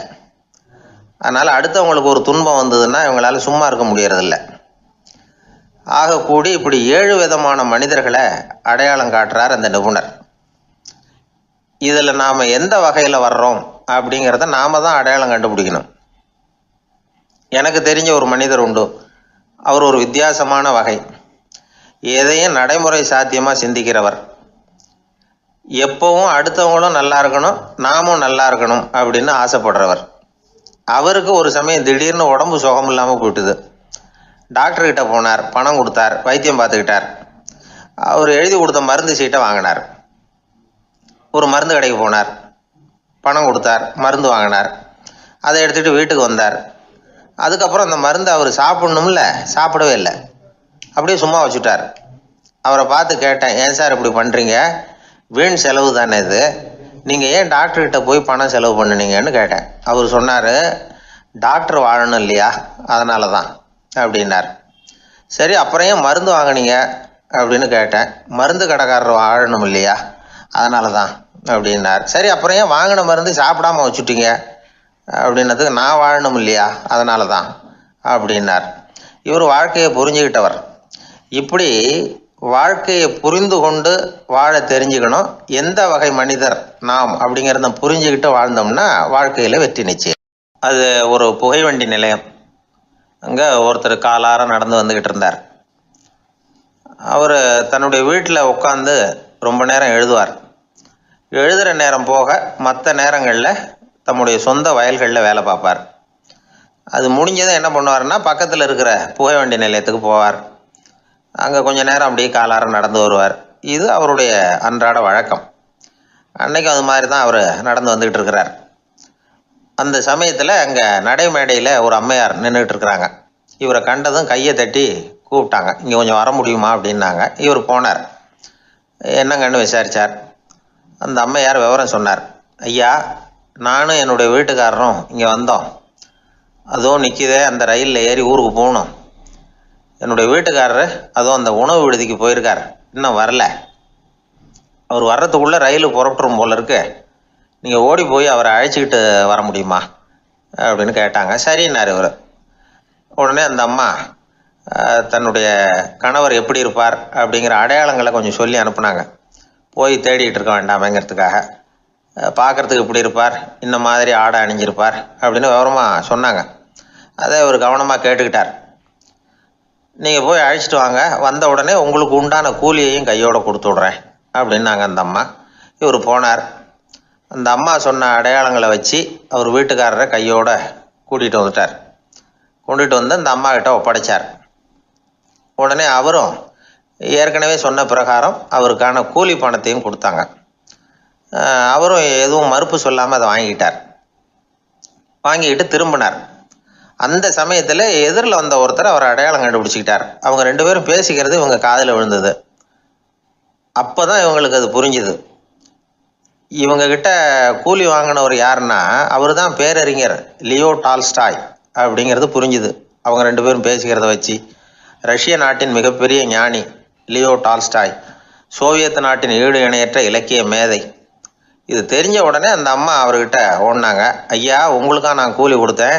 S1: அதனால் அடுத்தவங்களுக்கு ஒரு துன்பம் வந்ததுன்னா இவங்களால சும்மா இருக்க முடியறதில்ல. ஆகக்கூடி இப்படி 7 விதமான மனிதர்களை அடையாளம் காட்டுறார் அந்த நிபுணர். இதில் நாம் எந்த வகையில் வர்றோம் அப்படிங்கிறத நாம் தான் அடையாளம் கண்டுபிடிக்கணும். எனக்கு தெரிஞ்ச ஒரு மனிதர் உண்டு. அவர் ஒரு வித்தியாசமான வகை. எதையும் நடைமுறை சாத்தியமாக சிந்திக்கிறவர். எப்பவும் அடுத்தவங்களும் நல்லா இருக்கணும், நாமும் நல்லா இருக்கணும் அப்படின்னு ஆசைப்படுறவர். அவருக்கு ஒரு சமயம் திடீர்னு உடம்பு சுகம் இல்லாமல் போயிட்டுது. டாக்டர்கிட்ட போனார், பணம் கொடுத்தார், வைத்தியம் பார்த்துக்கிட்டார். அவர் எழுதி கொடுத்த மருந்து சீட்டை வாங்கினார். ஒரு மருந்து கடைக்கு போனார், பணம் கொடுத்தார், மருந்து வாங்கினார். அதை எடுத்துகிட்டு வீட்டுக்கு வந்தார். அதுக்கப்புறம் அந்த மருந்து அவர் சாப்பிட்ணும்ல, சாப்பிடவே இல்லை, அப்படியே சும்மா வச்சுட்டார். அவரை பார்த்து கேட்டேன், ஏன் சார் இப்படி பண்ணுறீங்க, வீண் செலவு தானே இது, நீங்கள் ஏன் டாக்டர்கிட்ட போய் பணம் செலவு பண்ணுனீங்கன்னு கேட்டேன். அவர் சொன்னார், டாக்டர் வாழணும் இல்லையா, அதனால தான் அப்படின்னார். சரி, அப்புறம் ஏன் மருந்து வாங்கினீங்க அப்படின்னு கேட்டேன். மருந்து கடைக்காரர் வாழணும் இல்லையா, அதனால தான் அப்படின்னார். சரி, அப்புறம் ஏன் வாங்கின மருந்து சாப்பிடாம வச்சுட்டீங்க அப்படின்னதுக்கு, நான் வாழணும் இல்லையா அதனால தான் அப்படின்னார். இவர் வாழ்க்கையை புரிஞ்சுக்கிட்டவர். இப்படி வாழ்க்கையை புரிந்து கொண்டு வாழ தெரிஞ்சுக்கணும். எந்த வகை மனிதர் நாம் அப்படிங்கிறத புரிஞ்சுக்கிட்டு வாழ்ந்தோம்னா வாழ்க்கையில் வெற்றி நிச்சயம். அது ஒரு புகைவண்டி நிலையம். அங்கே ஒருத்தர் காலார நடந்து வந்துக்கிட்டு இருந்தார். அவர் தன்னுடைய வீட்டில் உட்காந்து ரொம்ப நேரம் எழுதுவார். எழுதுகிற நேரம் போக மற்ற நேரங்களில் தம்முடைய சொந்த வயல்களில் வேலை பார்ப்பார். அது முடிஞ்சதும் என்ன பண்ணுவார்னா பக்கத்தில் இருக்கிற புகை வண்டி நிலையத்துக்கு போவார். அங்கே கொஞ்ச நேரம் அப்படியே காலார நடந்து வருவார். இது அவருடைய அன்றாட வழக்கம். அன்னைக்கு அது மாதிரி தான் அவர் நடந்து வந்துக்கிட்டு இருக்கிறார். அந்த சமயத்தில் அங்கே நடைமேடையில் ஒரு அம்மையார் நின்றுட்டு இருக்கிறாங்க. இவரை கண்டதும் கையை தட்டி கூப்பிட்டாங்க. இங்கே கொஞ்சம் வர முடியுமா அப்படின்னாங்க. இவர் போனார். என்னங்கன்னு விசாரித்தார். அந்த அம்மையார் விவரம் சொன்னார். ஐயா, நானும் என்னுடைய வீட்டுக்காரரும் இங்கே வந்தோம். அதுவும் நிற்கிதே, அந்த ரயிலில் ஏறி ஊருக்கு போகணும். என்னுடைய வீட்டுக்காரரு அதுவும் அந்த உணவு விடுதிக்கு போயிருக்கார், இன்னும் வரல. அவர் வர்றதுக்குள்ளே ரயில் புறப்பட்டுரும் போல இருக்கு. நீங்கள் ஓடி போய் அவரை அழைச்சிக்கிட்டு வர முடியுமா அப்படின்னு கேட்டாங்க. சரின்னார் இவர். உடனே அந்த அம்மா தன்னுடைய கணவர் எப்படி இருப்பார் அப்படிங்கிற அடையாளங்களை கொஞ்சம் சொல்லி அனுப்புனாங்க. போய் தேடிக்கிட்டு இருக்க வேண்டாமேங்கிறதுக்காக. பார்க்குறதுக்கு இப்படி இருப்பார், இந்த மாதிரி ஆடை அணிஞ்சிருப்பார் அப்படின்னு விவரமாக சொன்னாங்க. அதை இவர் கவனமாக கேட்டுக்கிட்டார். நீங்கள் போய் அழைச்சிட்டு வாங்க, வந்த உடனே உங்களுக்கு உண்டான கூலியையும் கையோடு கொடுத்து விட்றேன் அப்படின்னாங்க அந்த அம்மா. இவர் போனார். அந்த அம்மா சொன்ன அடையாளங்களை வச்சு அவர் வீட்டுக்காரரை கையோடு கூட்டிகிட்டு வந்துட்டார். கொண்டுட்டு வந்து அந்த அம்மா கிட்ட ஒப்படைச்சார். உடனே அவரும் ஏற்கனவே சொன்ன பிரகாரம் அவருக்கான கூலி பணத்தையும் கொடுத்தாங்க. அவரும் எதுவும் மறுப்பு சொல்லாமல் அதை வாங்கிக்கிட்டார். வாங்கிக்கிட்டு திரும்பினார். அந்த சமயத்தில் எதிரில் வந்த ஒருத்தர் அவர் அடையாளம் கண்டுபிடிச்சிக்கிட்டார். அவங்க ரெண்டு பேரும் பேசிக்கிறது இவங்க காதில் விழுந்தது. அப்போ தான் இவங்களுக்கு அது புரிஞ்சுது. இவங்கக்கிட்ட கூலி வாங்கினவர் யாருன்னா அவர் தான் பேரறிஞர் லியோ டால்ஸ்டாய் அப்படிங்கிறது புரிஞ்சுது. அவங்க ரெண்டு பேரும் பேசிக்கிறத வச்சு ரஷ்ய நாட்டின் மிகப்பெரிய ஞானி லியோ டால்ஸ்டாய், சோவியத் நாட்டின் ஈடு இணையற்ற இலக்கிய மேதை. இது தெரிஞ்ச உடனே அந்த அம்மா அவர்கிட்ட ஓடினாங்க. ஐயா, உங்களுக்காக நான் கூலி கொடுத்தேன்,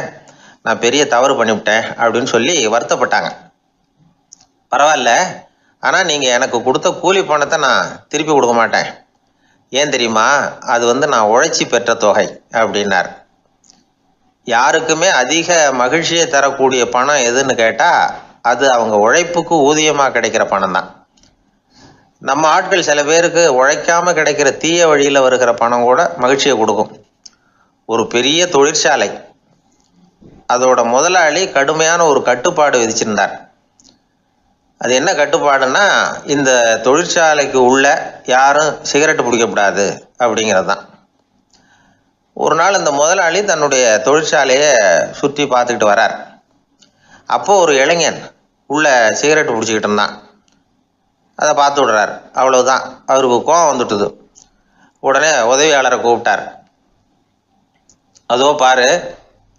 S1: நான் பெரிய தவறு பண்ணிவிட்டேன் அப்படின்னு சொல்லி வருத்தப்பட்டாங்க. பரவாயில்ல, ஆனால் நீங்கள் எனக்கு கொடுத்த கூலி பணத்தை நான் திருப்பி கொடுக்க மாட்டேன். ஏன் தெரியுமா? அது நான் உழைச்சி பெற்ற தொகை அப்படின்னார். யாருக்குமே அதிக மகிழ்ச்சியை தரக்கூடிய பணம் எதுன்னு கேட்டால் அது அவங்க உழைப்புக்கு ஊதியமாக கிடைக்கிற பணம் தான். நம்ம ஆட்கள் சில பேருக்கு உழைக்காமல் கிடைக்கிற தீய வழியில் வருகிற பணம் கூட மகிழ்ச்சியை கொடுக்கும். ஒரு பெரிய தொழிற்சாலை, அதோட முதலாளி கடுமையான ஒரு கட்டுப்பாடு விதிச்சிருந்தார். அது என்ன கட்டுப்பாடுன்னா, இந்த தொழிற்சாலைக்கு உள்ள யாரும் சிகரெட்டு பிடிக்கக்கூடாது அப்படிங்கிறது தான். ஒரு நாள் இந்த முதலாளி தன்னுடைய தொழிற்சாலையை சுற்றி பார்த்துக்கிட்டு வரார். அப்போது ஒரு இளைஞன் உள்ள சிகரெட்டு பிடிச்சிக்கிட்டு இருந்தான். அதை பார்த்து விடுறார். அவ்வளவுதான், அவருக்கு கோபம் வந்துட்டுது. உடனே உதவியாளரை கூப்பிட்டார். அதோ பாரு,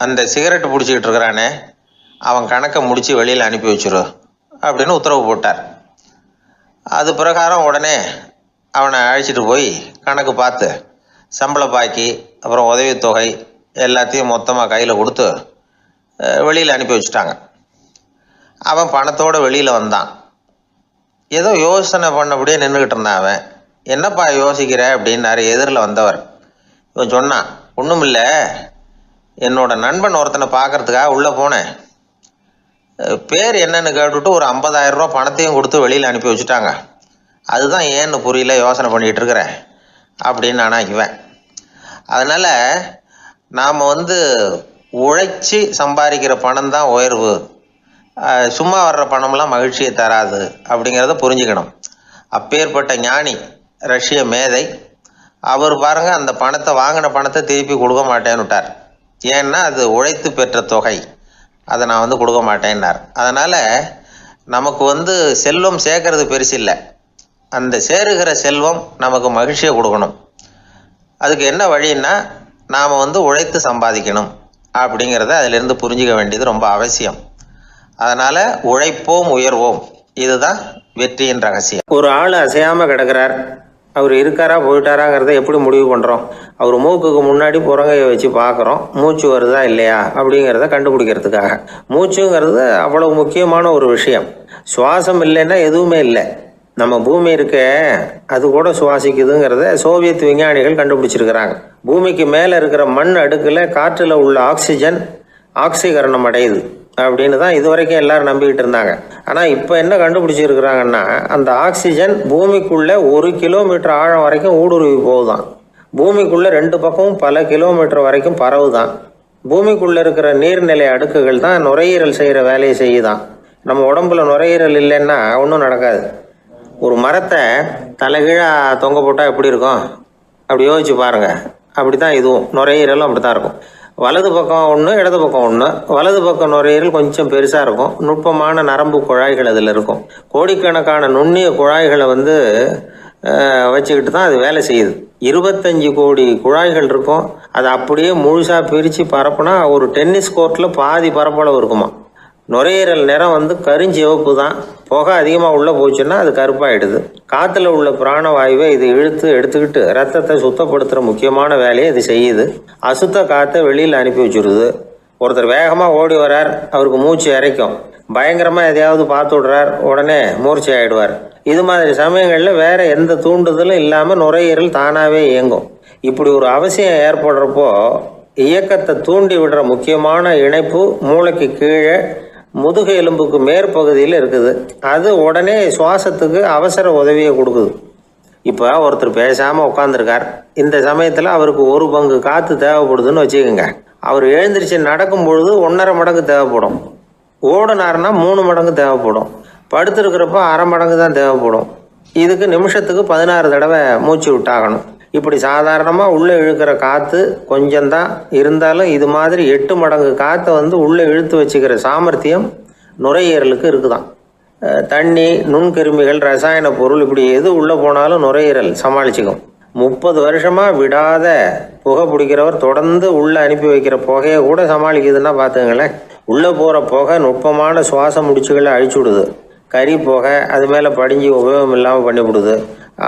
S1: அந்த சிகரெட்டு பிடிச்சிக்கிட்டு இருக்கிறானே, அவன் கணக்கை முடித்து வெளியில் அனுப்பி வச்சிரு அப்படின்னு உத்தரவு போட்டார். அது பிரகாரம் உடனே அவனை அழைச்சிட்டு போய் கணக்கு பார்த்து சம்பள பாக்கி அப்புறம் உதவித்தொகை எல்லாத்தையும் மொத்தமாக கையில் கொடுத்து வெளியில் அனுப்பி வச்சுட்டாங்க. அவன் பணத்தோடு வெளியில் வந்தான். ஏதோ யோசனை பண்ணபடியே நின்றுக்கிட்டு இருந்தான். அவன் என்னப்பா யோசிக்கிற அப்படின்னாரு எதிரில் வந்தவர். இவன் சொன்னான், ஒன்றும் இல்லை, என்னோட நண்பன் ஒருத்தனை பார்க்கறதுக்காக உள்ளே போனேன். பேர் என்னன்னு கேட்டுவிட்டு ஒரு 50,000 ரூபா பணத்தையும் கொடுத்து வெளியில் அனுப்பி வச்சுட்டாங்க. அதுதான் ஏன்னு புரியல, யோசனை பண்ணிகிட்டு இருக்கிறேன் அப்படின்னு நானா இவன். அதனால் நாம் உழைச்சி சம்பாதிக்கிற பணம் தான் உயர்வு, சும்மா வர்ற பணம்லாம் மகிழ்ச்சியை தராது அப்படிங்கிறத புரிஞ்சுக்கணும். அப்பேற்பட்ட ஞானி ரஷ்ய மேதை அவர் பாருங்க, அந்த பணத்தை வாங்கின பணத்தை திருப்பி கொடுக்க மாட்டேன்னு விட்டார். ஏன்னா அது உழைத்து பெற்ற தொகை, அதை நான் கொடுக்க மாட்டேன்னார். அதனால் நமக்கு செல்வம் சேர்க்கறது பெருசு இல்லை, அந்த சேருகிற செல்வம் நமக்கு மகிழ்ச்சியை கொடுக்கணும். அதுக்கு என்ன வழின்னா, நாம் உழைத்து சம்பாதிக்கணும் அப்படிங்கிறத அதிலிருந்து புரிஞ்சிக்க வேண்டியது ரொம்ப அவசியம். அதனால் உழைப்போம் உயர்வோம், இதுதான் வெற்றியின் ரகசியம். ஒரு ஆள் அசையாமல் கிடக்கிறார், அவர் இருக்காரா போயிட்டாராங்கிறத எப்படி முடிவு பண்ணுறோம்? அவர் மூக்குக்கு முன்னாடி புறங்கையை வச்சு பார்க்குறோம், மூச்சு வருதா இல்லையா அப்படிங்கிறத கண்டுபிடிக்கிறதுக்காக. மூச்சுங்கிறது அவ்வளவு முக்கியமான ஒரு விஷயம். சுவாசம் இல்லைன்னா எதுவுமே இல்லை. நம்ம பூமி இருக்க, அது கூட சுவாசிக்குதுங்கிறத சோவியத் விஞ்ஞானிகள் கண்டுபிடிச்சிருக்கிறாங்க. பூமிக்கு மேலே இருக்கிற மண் அடுக்கில் காற்றில் உள்ள ஆக்சிஜன் ஆக்சிகரணம் அடையுது அப்படின்னு தான் இது வரைக்கும் எல்லாரும் நம்பிக்கிட்டு இருந்தாங்க. ஆனால் இப்போ என்ன கண்டுபிடிச்சிருக்கிறாங்கன்னா, அந்த ஆக்சிஜன் பூமிக்குள்ளே 1 கிலோமீட்டர் ஆழம் வரைக்கும் ஊடுருவி போகுதான். பூமிக்குள்ளே 2 பக்கமும் பல கிலோமீட்டர் வரைக்கும் பரவுதான். பூமிக்குள்ளே இருக்கிற நீர்நிலை அடுக்குகள் தான் நுரையீரல் செய்கிற வேலையை செய்யுதான். நம்ம உடம்புல நுரையீரல் இல்லைன்னா ஒன்றும் நடக்காது. ஒரு மரத்தை தலைகீழாக தொங்க போட்டால் எப்படி இருக்கும் அப்படி யோசிச்சு பாருங்கள். அப்படி தான் இதுவும் நுரையீரலும் அப்படி தான் இருக்கும். வலது பக்கம் ஒன்று, இடது பக்கம் ஒன்று. வலது பக்கம் நுரையீரல் கொஞ்சம் பெருசாக இருக்கும், நுட்பமான நரம்பு குழாய்கள் அதில் இருக்கும். கோடிக்கணக்கான நுண்ணிய குழாய்களை வச்சுக்கிட்டு தான் அது வேலை செய்யுது. 25 கோடி குழாய்கள் இருக்கும். அதை அப்படியே முழுசாக பிரித்து பரப்புனா ஒரு டென்னிஸ் கோர்ட்டில் பாதி பரப்பளவு இருக்குமா. நுரையீரல் நிறம் கருஞ்சிவப்பு தான். புகை அதிகமாக உள்ளே போச்சுன்னா அது கருப்பாயிடுது. காற்றுல உள்ள பிராணவாயுவை இது இழுத்து எடுத்துக்கிட்டு ரத்தத்தை சுத்தப்படுத்துகிற முக்கியமான வேலையை இது செய்யுது. அசுத்த காற்றை வெளியில் அனுப்பி வச்சுருது. ஒருத்தர் வேகமாக ஓடி வரார், அவருக்கு மூச்சு இறைக்கும். பயங்கரமாக எதையாவது பார்த்து விடுறார், உடனே மூர்ச்சி ஆகிடுவார். இது மாதிரி சமயங்களில் வேறு எந்த தூண்டுதலும் இல்லாமல் நுரையீரல் தானாகவே இயங்கும். இப்படி ஒரு அவசியம் ஏற்படுறப்போ இயக்கத்தை தூண்டி விடுற முக்கியமான இணைப்பு மூளைக்கு கீழே முதுகு எலும்புக்கு மேற்பகுதியில் இருக்குது. அது உடனே சுவாசத்துக்கு அவசர உதவியை கொடுக்குது. இப்போ ஒருத்தர் பேசாமல் உட்காந்துருக்கார். இந்த சமயத்தில் அவருக்கு 1 பங்கு காற்று தேவைப்படுதுன்னு வச்சுக்கோங்க. அவர் எழுந்திரிச்சு நடக்கும் பொழுது 1.5 மடங்கு தேவைப்படும். ஓடினார்னா 3 மடங்கு தேவைப்படும். படுத்துருக்கிறப்ப 1/2 மடங்கு தான் தேவைப்படும். இதுக்கு நிமிஷத்துக்கு 16 தடவை மூச்சு விட்டாகணும். இப்படி சாதாரணமாக உள்ளே இழுக்கிற காற்று கொஞ்சம்தான் இருந்தாலும் இது மாதிரி 8 மடங்கு காற்றை உள்ளே இழுத்து வச்சுக்கிற சாமர்த்தியம் நுரையீரலுக்கு இருக்குதான். தண்ணி, நுண்கிருமிகள், ரசாயன பொருள் இப்படி எது உள்ளே போனாலும் நுரையீரல் சமாளிச்சுக்கும். 30 வருஷமாக விடாத புகை பிடிக்கிறவர் தொடர்ந்து உள்ளே அனுப்பி வைக்கிற புகையை கூட சமாளிக்குதுன்னா பார்த்துங்களேன். உள்ளே போகிற புகை நுட்பமான சுவாச முடிச்சுகளை அழிச்சு விடுது. கறி புகை அது மேலே படிஞ்சு உபயோகம் இல்லாமல் பண்ணிவிடுது.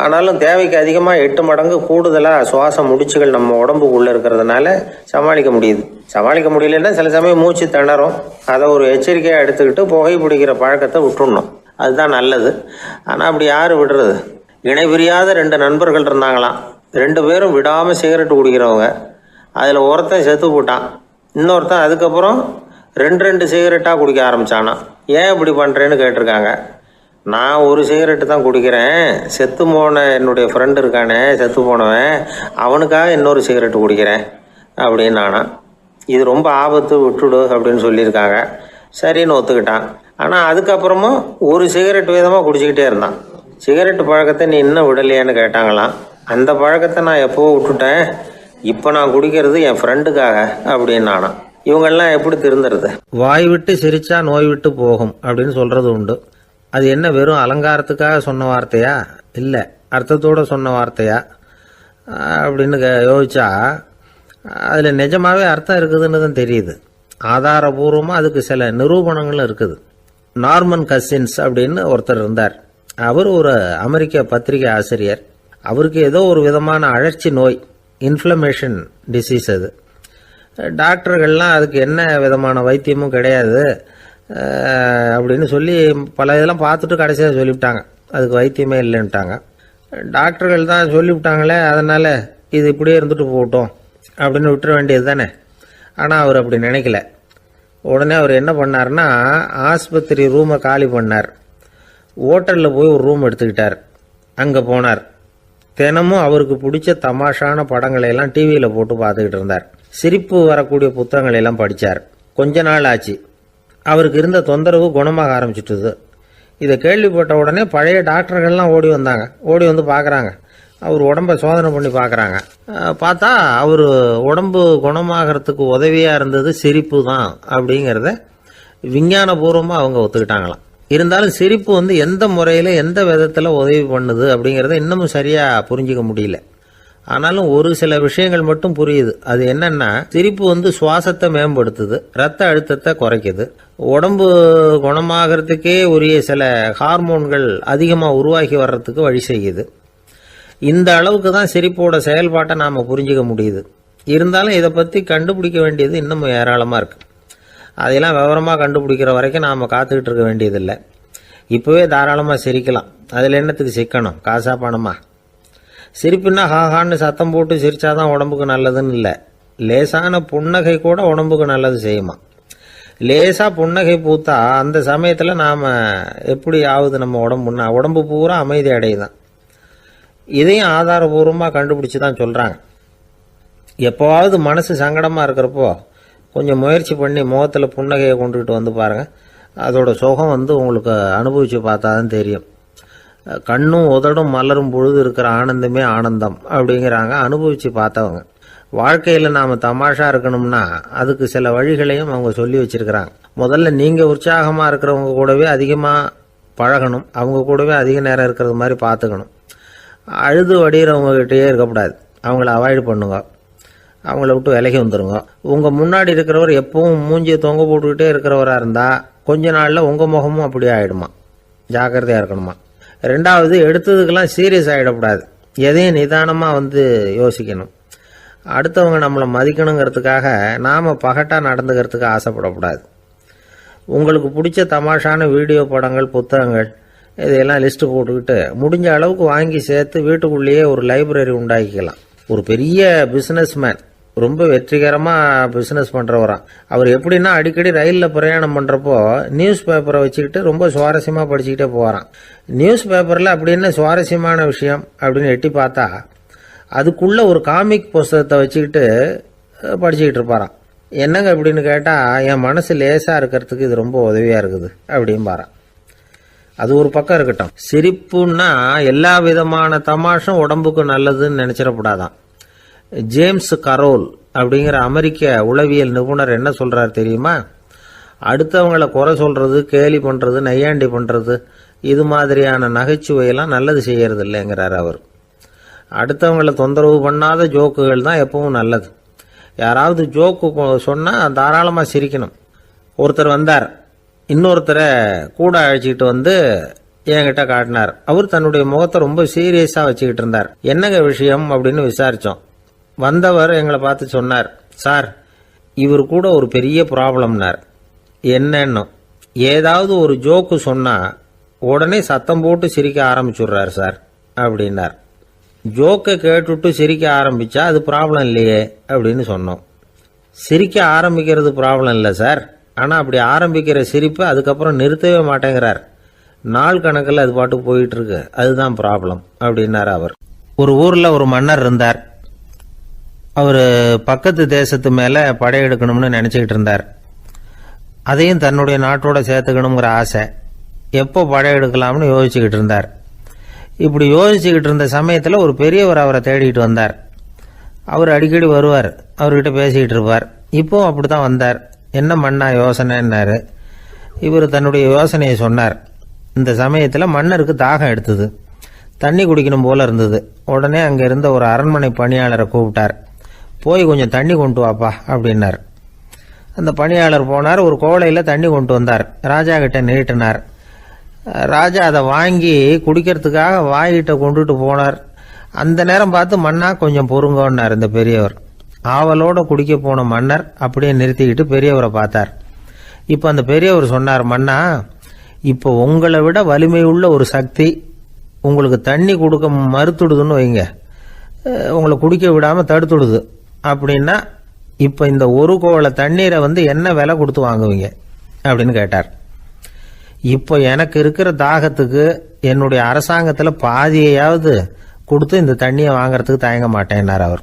S1: ஆனாலும் தேவைக்கு அதிகமாக 8 மடங்கு கூடுதலாக சுவாச முடிச்சுகள் நம்ம உடம்புக்குள்ளே இருக்கிறதுனால சமாளிக்க முடியுது. சமாளிக்க முடியலன்னா சில சமயம் மூச்சு திணறும். அதை ஒரு எச்சரிக்கையாக எடுத்துக்கிட்டு புகை பிடிக்கிற பழக்கத்தை விட்டுடணும். அதுதான் நல்லது. ஆனால் அப்படி யார் விடுறது? இணை பிரியாத 2 நண்பர்கள் இருந்தாங்களாம். 2 பேரும் விடாமல் சிகரெட்டு குடிக்கிறவங்க. அதில் ஒருத்தன் செத்து போட்டான். இன்னொருத்தன் அதுக்கப்புறம் 2 சிகரெட்டாக குடிக்க ஆரம்பித்தானான். ஏன் இப்படி பண்ணுறேன்னு கேட்டிருக்காங்க. நான் 1 சிகரெட்டு தான் குடிக்கிறேன், செத்து போன என்னுடைய ஃப்ரெண்டு இருக்கானே செத்து போனவன், அவனுக்காக இன்னொரு சிகரெட்டு குடிக்கிறேன் அப்படின்னு நானா. இது ரொம்ப ஆபத்து, விட்டுடு அப்படின்னு சொல்லியிருக்காங்க. சரின்னு ஒத்துக்கிட்டான். ஆனால் அதுக்கப்புறமும் 1 சிகரெட் வீதமாக குடிச்சிக்கிட்டே இருந்தான். சிகரெட்டு பழக்கத்தை நீ இன்னும் விடலையான்னு கேட்டாங்களாம். அந்த பழக்கத்தை நான் எப்போ விட்டுட்டேன், இப்போ நான் குடிக்கிறது என் ஃப்ரெண்டுக்காக அப்படின்னு நானா. இவங்கெல்லாம் எப்படி திருந்துறது? வாய் விட்டு சிரிச்சா நோய் விட்டு போகும் அப்படின்னு சொல்கிறது உண்டு. அது என்ன வெறும் அலங்காரத்துக்காக சொன்ன வார்த்தையா, இல்லை அர்த்தத்தோடு சொன்ன வார்த்தையா அப்படின்னு யோசிச்சா அதில் நிஜமாகவே அர்த்தம் இருக்குதுன்னு தான் தெரியுது. ஆதாரபூர்வமாக அதுக்கு சில நிரூபணங்களும் இருக்குது. நார்மன் கசின்ஸ் அப்படின்னு ஒருத்தர் இருந்தார். அவர் ஒரு அமெரிக்க பத்திரிகை ஆசிரியர். அவருக்கு ஏதோ ஒரு விதமான அழற்சி நோய், இன்ஃப்ளமேஷன் டிசீஸ். அது டாக்டர்கள்லாம் அதுக்கு என்ன விதமான வைத்தியமும் கிடையாது அப்படின்னு சொல்லி பல இதெல்லாம் பார்த்துட்டு கடைசியாக சொல்லிவிட்டாங்க அதுக்கு வைத்தியமே இல்லைன்ட்டாங்க. டாக்டர்கள் தான் சொல்லிவிட்டாங்களே, அதனால் இது இப்படியே இருந்துட்டு போகட்டும் அப்படின்னு விட்டுற வேண்டியது தானே. ஆனால் அவர் அப்படி நினைக்கல. உடனே அவர் என்ன பண்ணார்னா, ஆஸ்பத்திரி ரூமை காலி பண்ணார். ஹோட்டலில் போய் ஒரு ரூம் எடுத்துக்கிட்டார். அங்கே போனார். தினமும் அவருக்கு பிடிச்ச தமாஷான படங்களை எல்லாம் டிவியில் போட்டு பார்த்துக்கிட்டு இருந்தார். சிரிப்பு வரக்கூடிய புத்தகங்களை எல்லாம் படித்தார். கொஞ்ச நாள் ஆச்சு, அவருக்கு இருந்த தொந்தரவு குணமாக ஆரம்பிச்சிட்டுது. இதை கேள்விப்பட்ட உடனே பழைய டாக்டர்கள்லாம் ஓடி வந்தாங்க. ஓடி வந்து பார்க்குறாங்க. அவர் உடம்பை சோதனை பண்ணி பார்க்குறாங்க. பார்த்தா அவர் உடம்பு குணமாகறதுக்கு உதவியாக இருந்தது சிரிப்பு தான் அப்படிங்கிறத விஞ்ஞானபூர்வமாக அவங்க ஒத்துக்கிட்டாங்களாம். இருந்தாலும் சிரிப்பு எந்த முறையில் எந்த விதத்தில் உதவி பண்ணுது அப்படிங்கிறத இன்னமும் சரியாக புரிஞ்சிக்க முடியல. ஆனாலும் ஒரு சில விஷயங்கள் மட்டும் புரியுது. அது என்னன்னா, சிரிப்பு சுவாசத்தை மேம்படுத்துது, ரத்த அழுத்தத்தை குறைக்குது, உடம்பு குணமாகறதுக்கே உரிய சில ஹார்மோன்கள் அதிகமாக உருவாகி வர்றதுக்கு வழி செய்யுது. இந்த அளவுக்கு தான் சிரிப்போட செயல்பாட்டை நாம் புரிஞ்சிக்க முடியுது. இருந்தாலும் இதை பற்றி கண்டுபிடிக்க வேண்டியது இன்னமும் ஏராளமாக இருக்குது. அதையெல்லாம் விவரமாக கண்டுபிடிக்கிற வரைக்கும் நாம் காத்துக்கிட்டு இருக்க வேண்டியதில்லை. இப்போவே தாராளமாக சிரிக்கலாம். அதில் என்னத்துக்கு சிக்கணும்? காசா பணமா? சிரிப்புன்னா ஹாஹான்னு சத்தம் போட்டு சிரிச்சாதான் உடம்புக்கு நல்லதுன்னு இல்லை. லேசான புன்னகை கூட உடம்புக்கு நல்லது செய்யுமா. லேசாக புன்னகை பூத்தா அந்த சமயத்தில் நாம் எப்படி ஆகுது, நம்ம உடம்பு பூரா அமைதி அடையுதான். இதையும் ஆதாரபூர்வமாக கண்டுபிடிச்சி தான் சொல்கிறாங்க. எப்போவாவது மனசு சங்கடமாக இருக்கிறப்போ கொஞ்சம் முயற்சி பண்ணி முகத்தில் புன்னகையை கொண்டுகிட்டு வந்து பாருங்கள். அதோட சுகம் உங்களுக்கு அனுபவித்து பார்த்தா தான் தெரியும். கண்ணும் உதடும் மலரும் பொழுது இருக்கிற ஆனந்தமே ஆனந்தம் அப்படிங்கிறாங்க அனுபவித்து பார்த்தவங்க. வாழ்க்கையில் நாம் தமாஷா இருக்கணும்னா அதுக்கு சில வழிகளையும் அவங்க சொல்லி வச்சிருக்கிறாங்க. முதல்ல நீங்கள் உற்சாகமாக இருக்கிறவங்க கூடவே அதிகமாக பழகணும், அவங்க கூடவே அதிக நேரம் இருக்கிறது மாதிரி பார்த்துக்கணும். அழுது வடிகிறவங்ககிட்டயே இருக்கக்கூடாது, அவங்கள அவாய்டு பண்ணுங்க, அவங்கள விட்டு விலகி வந்துடுங்க. உங்கள் முன்னாடி இருக்கிறவர் எப்பவும் மூஞ்சியை தொங்க போட்டுக்கிட்டே இருக்கிறவராக இருந்தால் கொஞ்ச நாளில் உங்கள் முகமும் அப்படியே ஆகிடுமா, ஜாக்கிரதையாக இருக்கணுமா. ரெண்டாவது, எடுத்ததுக்கெல்லாம் சீரியஸ் ஆகிடக்கூடாது, எதையும் நிதானமாக யோசிக்கணும். அடுத்தவங்க நம்மளை மதிக்கணுங்கிறதுக்காக நாம் பகட்டாக நடந்துக்கிறதுக்கு ஆசைப்படக்கூடாது. உங்களுக்கு பிடிச்ச தமாஷான வீடியோ படங்கள், புத்தகங்கள் இதையெல்லாம் லிஸ்ட்டு போட்டுக்கிட்டு முடிஞ்ச அளவுக்கு வாங்கி சேர்த்து வீட்டுக்குள்ளேயே ஒரு லைப்ரரி உண்டாக்கிக்கலாம். ஒரு பெரிய பிஸ்னஸ்மேன், ரொம்ப வெற்றிகரமாக பிஸ்னஸ் பண்ணுறவராம். அவர் எப்படின்னா அடிக்கடி ரயிலில் பிரயாணம் பண்ணுறப்போ நியூஸ் பேப்பரை வச்சுக்கிட்டு ரொம்ப சுவாரஸ்யமாக படிச்சுக்கிட்டே போகிறான். நியூஸ் பேப்பரில் அப்படி என்ன சுவாரஸ்யமான விஷயம் அப்படின்னு எட்டி பார்த்தா அதுக்குள்ளே ஒரு காமிக் புஸ்தகத்தை வச்சுக்கிட்டு படிச்சுக்கிட்டு இருப்பாராம். என்னங்க அப்படின்னு கேட்டால், என் மனசு லேசாக இருக்கிறதுக்கு இது ரொம்ப உதவியாக இருக்குது அப்படின்னு பாரான். அது ஒரு பக்கம் இருக்கட்டும். சிரிப்புன்னா எல்லா விதமான தமாஷும் உடம்புக்கு நல்லதுன்னு நினச்சிடக்கூடாதான். ஜேம்ஸ் கரோல் அப்படிங்கிற அமெரிக்க உளவியல் நிபுணர் என்ன சொல்கிறார் தெரியுமா? அடுத்தவங்களை குறை சொல்கிறது, கேலி பண்ணுறது, நையாண்டி பண்ணுறது, இது மாதிரியான நகைச்சுவையெல்லாம் நல்லது செய்கிறது இல்லைங்கிறார் அவர். அடுத்தவங்களை தொந்தரவு பண்ணாத ஜோக்குகள் தான் எப்பவும் நல்லது. யாராவது ஜோக்கு சொன்னால் தாராளமாக சிரிக்கணும். ஒருத்தர் வந்தார், இன்னொருத்தரை கூட அழைச்சிக்கிட்டு என்கிட்ட காட்டினார். அவர் தன்னுடைய முகத்தை ரொம்ப சீரியஸாக வச்சுக்கிட்டு இருந்தார். என்னங்க விஷயம் அப்படின்னு விசாரித்தோம். வந்தவர் எங்களை பார்த்து சொன்னார், சார், இவர் கூட ஒரு பெரிய ப்ராப்ளம்னார். என்னன்னு, ஏதாவது ஒரு ஜோக்கு சொன்னால் உடனே சத்தம் போட்டு சிரிக்க ஆரம்பிச்சுடுறார் சார் அப்படின்னார். ஜோக்கை கேட்டுவிட்டு சிரிக்க ஆரம்பித்தா அது ப்ராப்ளம் இல்லையே அப்படின்னு சொன்னோம். சிரிக்க ஆரம்பிக்கிறது ப்ராப்ளம் இல்லை சார், ஆனால் அப்படி ஆரம்பிக்கிற சிரிப்பை அதுக்கப்புறம் நிறுத்தவே மாட்டேங்கிறார். நாள் கணக்கில் அது பாட்டுக்கு போயிட்டு இருக்கு, அதுதான் ப்ராப்ளம் அப்படின்னார் அவர். ஒரு ஊரில் ஒரு மன்னர் இருந்தார். அவர் பக்கத்து தேசத்து மேலே படையெடுக்கணும்னு நினச்சிக்கிட்டு இருந்தார். அதையும் தன்னுடைய நாட்டோட சேர்த்துக்கணுங்கிற ஆசை. எப்போ படையெடுக்கலாம்னு யோசிச்சுக்கிட்டு இருந்தார். இப்படி யோசிச்சுக்கிட்டு இருந்த சமயத்தில் ஒரு பெரியவர் அவரை தேடிட்டு வந்தார். அவர் அடிக்கடி வருவார், அவர்கிட்ட பேசிக்கிட்டு இருப்பார். இப்போவும் அப்படி தான் வந்தார். என்ன மன்னா யோசனைன்னாரு. இவர் தன்னுடைய யோசனையை சொன்னார். இந்த சமயத்தில் மன்னருக்கு தாகம் எடுத்தது, தண்ணி குடிக்கணும் போல இருந்தது. உடனே அங்கே இருந்த ஒரு அரண்மனை பணியாளரை கூப்பிட்டார். போய் கொஞ்சம் தண்ணி கொண்டு வாப்பா அப்படின்னார். அந்த பணியாளர் போனார், ஒரு கோலையில் தண்ணி கொண்டு வந்தார். ராஜா கிட்ட நீட்டினார். ராஜா அதை வாங்கி குடிக்கிறதுக்காக வாய்கிட்ட கொண்டுட்டு போனார். அந்த நேரம் பார்த்து, மன்னா கொஞ்சம் பொறுங்கன்னார் இந்த பெரியவர். ஆவலோட குடிக்க போன மன்னர் அப்படியே நிறுத்திக்கிட்டு பெரியவரை பார்த்தார். இப்போ அந்த பெரியவர் சொன்னார், மன்னா, இப்போ உங்களை விட வலிமை உள்ள ஒரு சக்தி உங்களுக்கு தண்ணி கொடுக்க மறுத்துடுதுன்னு வைங்க, உங்களை குடிக்க விடாமல் தடுத்துடுது அப்படின்னா, இப்போ இந்த ஒரு கோவளை தண்ணீரை என்ன விலை கொடுத்து வாங்குவீங்க அப்படின்னு கேட்டார். இப்போ எனக்கு இருக்கிற தாகத்துக்கு என்னுடைய அரசாங்கத்தில் பாதியையாவது கொடுத்து இந்த தண்ணியை வாங்கறதுக்கு தயங்க மாட்டேன்னார் அவர்.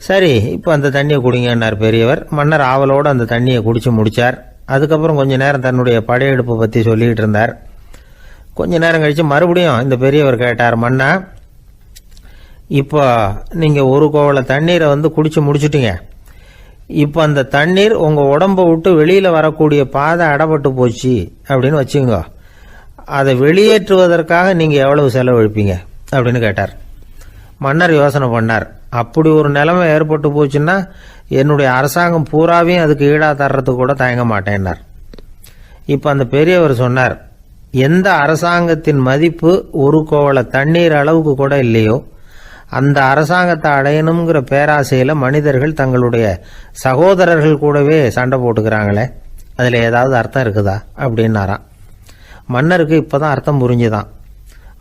S1: சரி, இப்போ அந்த தண்ணியை குடிங்கன்னார் பெரியவர். மன்னர் ஆவலோடு அந்த தண்ணியை குடிச்சு முடித்தார். அதுக்கப்புறம் கொஞ்ச நேரம் தன்னுடைய படையெடுப்பை பற்றி சொல்லிக்கிட்டு இருந்தார். கொஞ்ச நேரம் கழித்து மறுபடியும் இந்த பெரியவர் கேட்டார், மன்னா, இப்போ நீங்கள் ஒரு கோவளை தண்ணீரை குடிச்சு முடிச்சுட்டீங்க. இப்போ அந்த தண்ணீர் உங்கள் உடம்பை விட்டு வெளியில் வரக்கூடிய பாதை அடப்பட்டு போச்சு அப்படின்னு வச்சுங்க, அதை வெளியேற்றுவதற்காக நீங்கள் எவ்வளவு செலவழிப்பீங்க அப்படின்னு கேட்டார். மன்னர் யோசனை பண்ணார். அப்படி ஒரு நிலைமை ஏற்பட்டு போச்சுன்னா என்னுடைய அரசாங்கம் பூராவையும் அதுக்கு ஈடாக தர்றதுக்கு கூட தயங்க மாட்டேன்னார். இப்போ அந்த பெரியவர் சொன்னார், எந்த அரசாங்கத்தின் மதிப்பு ஒரு கோவளை தண்ணீர் அளவுக்கு கூட இல்லையோ அந்த அரசாங்கத்தை அடையணுங்கிற பேராசையில் மனிதர்கள் தங்களுடைய சகோதரர்கள் கூடவே சண்டை போட்டுக்கிறாங்களே, அதில் ஏதாவது அர்த்தம் இருக்குதா அப்படின்னாராம். மன்னருக்கு இப்போதான் அர்த்தம் புரிஞ்சுதான்.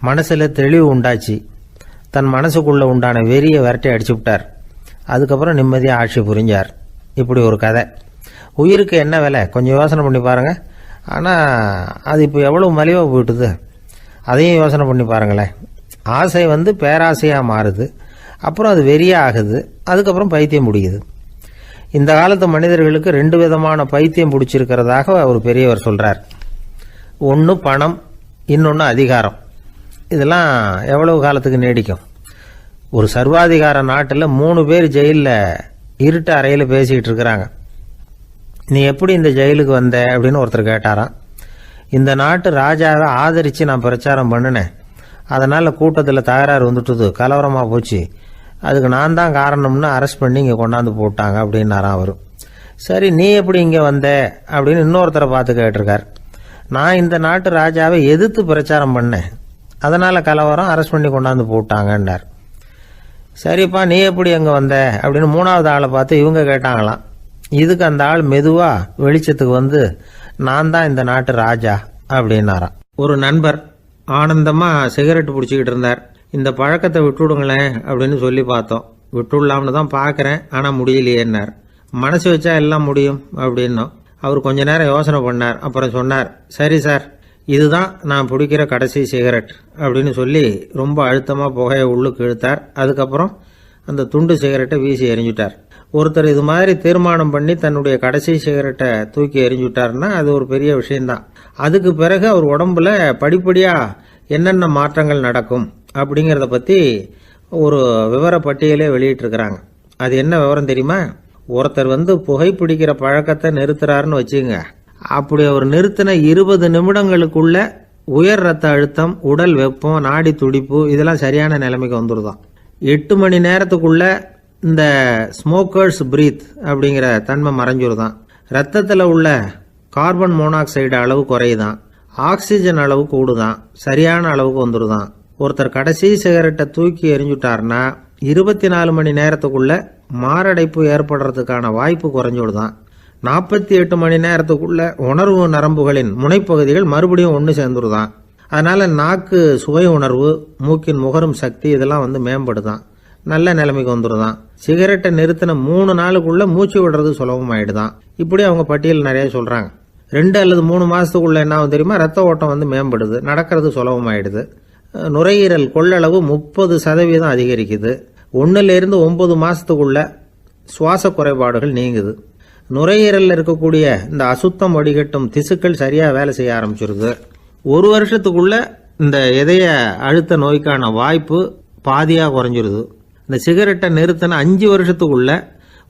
S1: மனசில் தெளிவு உண்டாச்சு. தன் மனசுக்குள்ளே உண்டான வெறியை விரட்டி அடிச்சு விட்டார். அதுக்கப்புறம் நிம்மதியாக ஆட்சி புரிஞ்சார். இப்படி ஒரு கதை. உயிருக்கு என்ன விலை கொஞ்சம் யோசனை பண்ணி பாருங்கள். ஆனால் அது இப்போ எவ்வளோ மலிவாக போயிட்டுது, அதையும் யோசனை பண்ணி பாருங்களேன். ஆசை பேராசையாக மாறுது, அப்புறம் அது வெறியாக ஆகுது, அதுக்கப்புறம் பைத்தியம் முடியுது. இந்த காலத்து மனிதர்களுக்கு 2 விதமான பைத்தியம் பிடிச்சிருக்கிறதாக ஒரு பெரியவர் சொல்கிறார். ஒன்று பணம், இன்னொன்று அதிகாரம். இதெல்லாம் எவ்வளவு காலத்துக்கு நீடிக்கும்? ஒரு சர்வாதிகார நாட்டில் 3 பேர் ஜெயிலில் இருட்டு அறையில் பேசிக்கிட்டு இருக்கிறாங்க. நீ எப்படி இந்த ஜெயிலுக்கு வந்த அப்படின்னு ஒருத்தர் கேட்டாராம். இந்த நாட்டு ராஜாவை ஆதரித்து நான் பிரச்சாரம் பண்ணினேன், அதனால் கூட்டத்தில் தகராறு வந்துட்டுது, கலவரமாக போச்சு, அதுக்கு நான் தான் காரணம்னு அரெஸ்ட் பண்ணி இங்கே கொண்டாந்து போட்டாங்க அப்படின்னாராம் அவர். சரி, நீ எப்படி இங்கே வந்த அப்படின்னு இன்னொருத்தரை பார்த்து கேட்டிருக்கார். நான் இந்த நாட்டு ராஜாவை எதிர்த்து பிரச்சாரம் பண்ணேன், அதனால் கலவரம், அரெஸ்ட் பண்ணி கொண்டாந்து போட்டாங்கன்னார். சரிப்பா, நீ எப்படி அங்கே வந்த அப்படின்னு 3வது ஆளை பார்த்து இவங்க கேட்டாங்களாம். இதுக்கு அந்த ஆள் மெதுவாக வெளிச்சத்துக்கு வந்து நான் தான் இந்த நாட்டு ராஜா அப்படின்னாராம். ஒரு நண்பர் ஆனந்தமாக சிகரெட் பிடிச்சிக்கிட்டு இருந்தார். இந்த பழக்கத்தை விட்டுவிடுங்களேன் அப்படின்னு சொல்லி பார்த்தோம். விட்டுடலாம்னு தான் பார்க்குறேன், ஆனால் முடியலையேன்னார். மனசு வச்சா எல்லாம் முடியும் அப்படின்னோம். அவர் கொஞ்ச நேரம் யோசனை பண்ணார். அப்புறம் சொன்னார், சரி சார், இதுதான் நான் பிடிக்கிற கடைசி சிகரெட் அப்படின்னு சொல்லி ரொம்ப அழுத்தமாக புகையை உள்ளுக்கு இழுத்தார். அதுக்கப்புறம் அந்த துண்டு சிகரெட்டை வீசி எறிஞ்சுட்டார். ஒருத்தர் இது மாதிரி தீர்மானம் பண்ணி தன்னுடைய கடைசி சிகரெட்டை தூக்கி எறிஞ்சுட்டார்னா அது ஒரு பெரிய விஷயம்தான். அதுக்கு பிறகு அவர் உடம்புல படிப்படியாக என்னென்ன மாற்றங்கள் நடக்கும் அப்படிங்கிறத பற்றி ஒரு விவர பட்டியலே வெளியிட்டிருக்கிறாங்க. அது என்ன விவரம் தெரியுமா? ஒருத்தர் புகைப்பிடிக்கிற பழக்கத்தை நிறுத்துறாருன்னு வச்சுங்க. அப்படி அவர் நிறுத்தின 20 நிமிடங்களுக்குள்ள உயர் ரத்த அழுத்தம், உடல் வெப்பம், நாடி துடிப்பு இதெல்லாம் சரியான நிலைமைக்கு வந்துடுதான். 8 மணி நேரத்துக்குள்ள இந்த ஸ்மோக்கர்ஸ் பிரீத் அப்படிங்கிற தன்மை மறைஞ்சிருதான். ரத்தத்தில் உள்ள கார்பன் மோனாக்சைடு அளவு குறையுதான், ஆக்சிஜன் அளவு கூடுதான், சரியான அளவுக்கு வந்துடுதான். ஒருத்தர் கடைசி சிகரெட்டை தூக்கி எறிஞ்சுட்டார்னா 24 மணி நேரத்துக்குள்ள மாரடைப்பு ஏற்படுறதுக்கான வாய்ப்பு குறைஞ்சுடுதான். 48 மணி நேரத்துக்குள்ள உணர்வு நரம்புகளின் முனைப்பகுதிகள் மறுபடியும் ஒன்று சேர்ந்துருதான். அதனால நாக்கு சுவை உணர்வு, மூக்கின் முகரும் சக்தி இதெல்லாம் மேம்படுதான், நல்ல நிலைமைக்கு வந்துடுதான். சிகரெட்டை நிறுத்தின 3 நாளுக்குள்ள மூச்சு விடுறது சுலபமாயிடுதான். இப்படி அவங்க பட்டியல் நிறைய சொல்றாங்க. 2 அல்லது 3 மாசத்துக்குள்ள என்ன ஆகும் தெரியுமா? ரத்த ஓட்டம் மேம்படுது, நடக்கிறது சுலபமாயிடுது. நுரையீரல் கொள்ளளவு 30% அதிகரிக்குது. 1லிருந்து 9 மாசத்துக்குள்ள சுவாச குறைபாடுகள் நீங்குது. நுரையீரலில் இருக்கக்கூடிய இந்த அசுத்தம் வடிகட்டும் திசுக்கள் சரியா வேலை செய்ய ஆரம்பிச்சிருது. 1 வருஷத்துக்குள்ள இந்த இதய அழுத்த நோய்க்கான வாய்ப்பு பாதியாக குறைஞ்சிருது. இந்த சிகரெட்டை நிறுத்தின 5 வருஷத்துக்குள்ள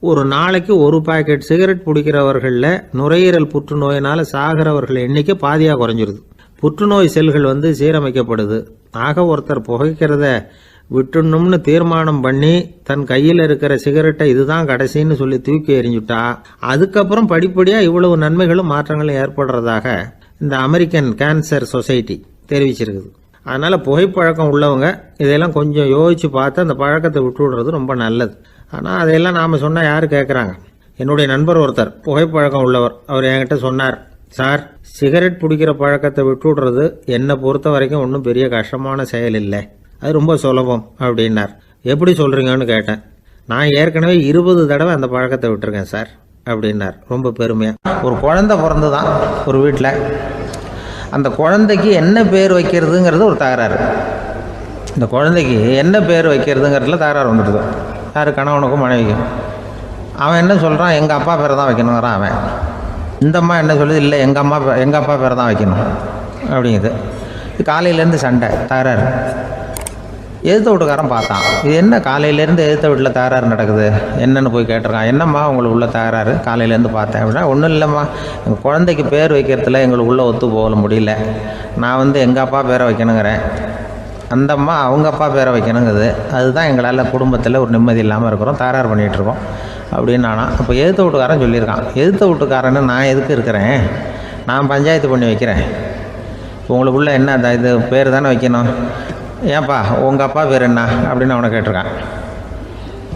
S1: ஒரு நாளைக்கு 1 பாக்கெட் சிகரெட் பிடிக்கிறவர்களில் நுரையீரல் புற்றுநோயினால சாகிறவர்கள் எண்ணிக்கை பாதியாக குறைஞ்சிருது. புற்றுநோய் செல்கள் சீரமைக்கப்படுது. ஆக ஒருத்தர் புகைக்கிறத விட்டுணும்னு தீர்மானம் பண்ணி தன் கையில் இருக்கிற சிகரெட்டை இதுதான் கடைசின்னு சொல்லி தூக்கி எறிஞ்சுட்டா அதுக்கப்புறம் படிப்படியாக இவ்வளவு நன்மைகளும் மாற்றங்களும் ஏற்படுறதாக இந்த அமெரிக்கன் கேன்சர் சொசைட்டி தெரிவிச்சிருக்குது. அதனால புகைப்பழக்கம் உள்ளவங்க இதையெல்லாம் கொஞ்சம் யோசிச்சு பார்த்து அந்த பழக்கத்தை விட்டு விடுறது ரொம்ப நல்லது. ஆனால் அதையெல்லாம் நாம் சொன்னால் யார் கேட்குறாங்க? என்னுடைய நண்பர் ஒருத்தர் புகைப்பழக்கம் உள்ளவர், அவர் என்கிட்ட சொன்னார், சார், சிகரெட் பிடிக்கிற பழக்கத்தை விட்டு விடுறது என்னை பொறுத்த வரைக்கும் ஒன்றும் பெரிய கஷ்டமான செயல் இல்லை, அது ரொம்ப சுலபம் அப்படின்னார். எப்படி சொல்கிறீங்கன்னு கேட்டேன். நான் ஏற்கனவே 20 தடவை அந்த பழக்கத்தை விட்டுருக்கேன் சார் அப்படின்னார் ரொம்ப பெருமையாக. ஒரு குழந்தை பிறந்து தான் ஒரு வீட்டில், அந்த குழந்தைக்கு என்ன பேர் வைக்கிறதுங்கிறது ஒரு தகராறு. இந்த குழந்தைக்கு என்ன பேர் வைக்கிறதுங்கிறதுல தகராறு வந்துடுது. யார்? கணவனுக்கும் மனைவிக்கும். அவன் என்ன சொல்கிறான், எங்கள் அப்பா பேரை தான் வைக்கணுங்கிறான் அவன். இந்த அம்மா என்ன சொல்லுது, இல்லை எங்கள் அப்பா பேரை தான் வைக்கணும் அப்படிங்குது. காலையிலேருந்து சண்டை, தகராறு. எதிர்த்த வீட்டுக்காரன் பார்த்தான், இது என்ன காலையிலேருந்து எதிர்த்த வீட்டில் தகராறு நடக்குது, என்னென்னு போய் கேட்டிருக்கான். என்னம்மா உங்களுக்கு உள்ள தகராறு? காலையிலேருந்து பார்த்தேன் அப்படின்னா, ஒன்றும் இல்லைம்மா, எங்கள் குழந்தைக்கு பேர் வைக்கிறதுல எங்களுக்கு உள்ளே ஒத்து போக முடியல, நான் எங்கள் அப்பா பேரை வைக்கணுங்கிறேன், அந்த அம்மா அவங்க அப்பா பேரை வைக்கணுங்குது, அதுதான் எங்களால் குடும்பத்தில் ஒரு நிம்மதி இல்லாமல் இருக்கிறோம், தகராறு பண்ணிகிட்ருக்கோம் அப்படின்னு நானா. அப்போ எதிர்த்த வீட்டுக்காரன் சொல்லியிருக்கான், எதிர்த்த வீட்டுக்காரன்னு நான் எதுக்கு இருக்கிறேன், நான் பஞ்சாயத்து பண்ணி வைக்கிறேன், உங்களுக்குள்ள என்ன இது பேர் தானே வைக்கணும், ஏன்ப்பா உங்கள் அப்பா பேர் என்ன அப்படின்னு அவனை கேட்டிருக்கான்.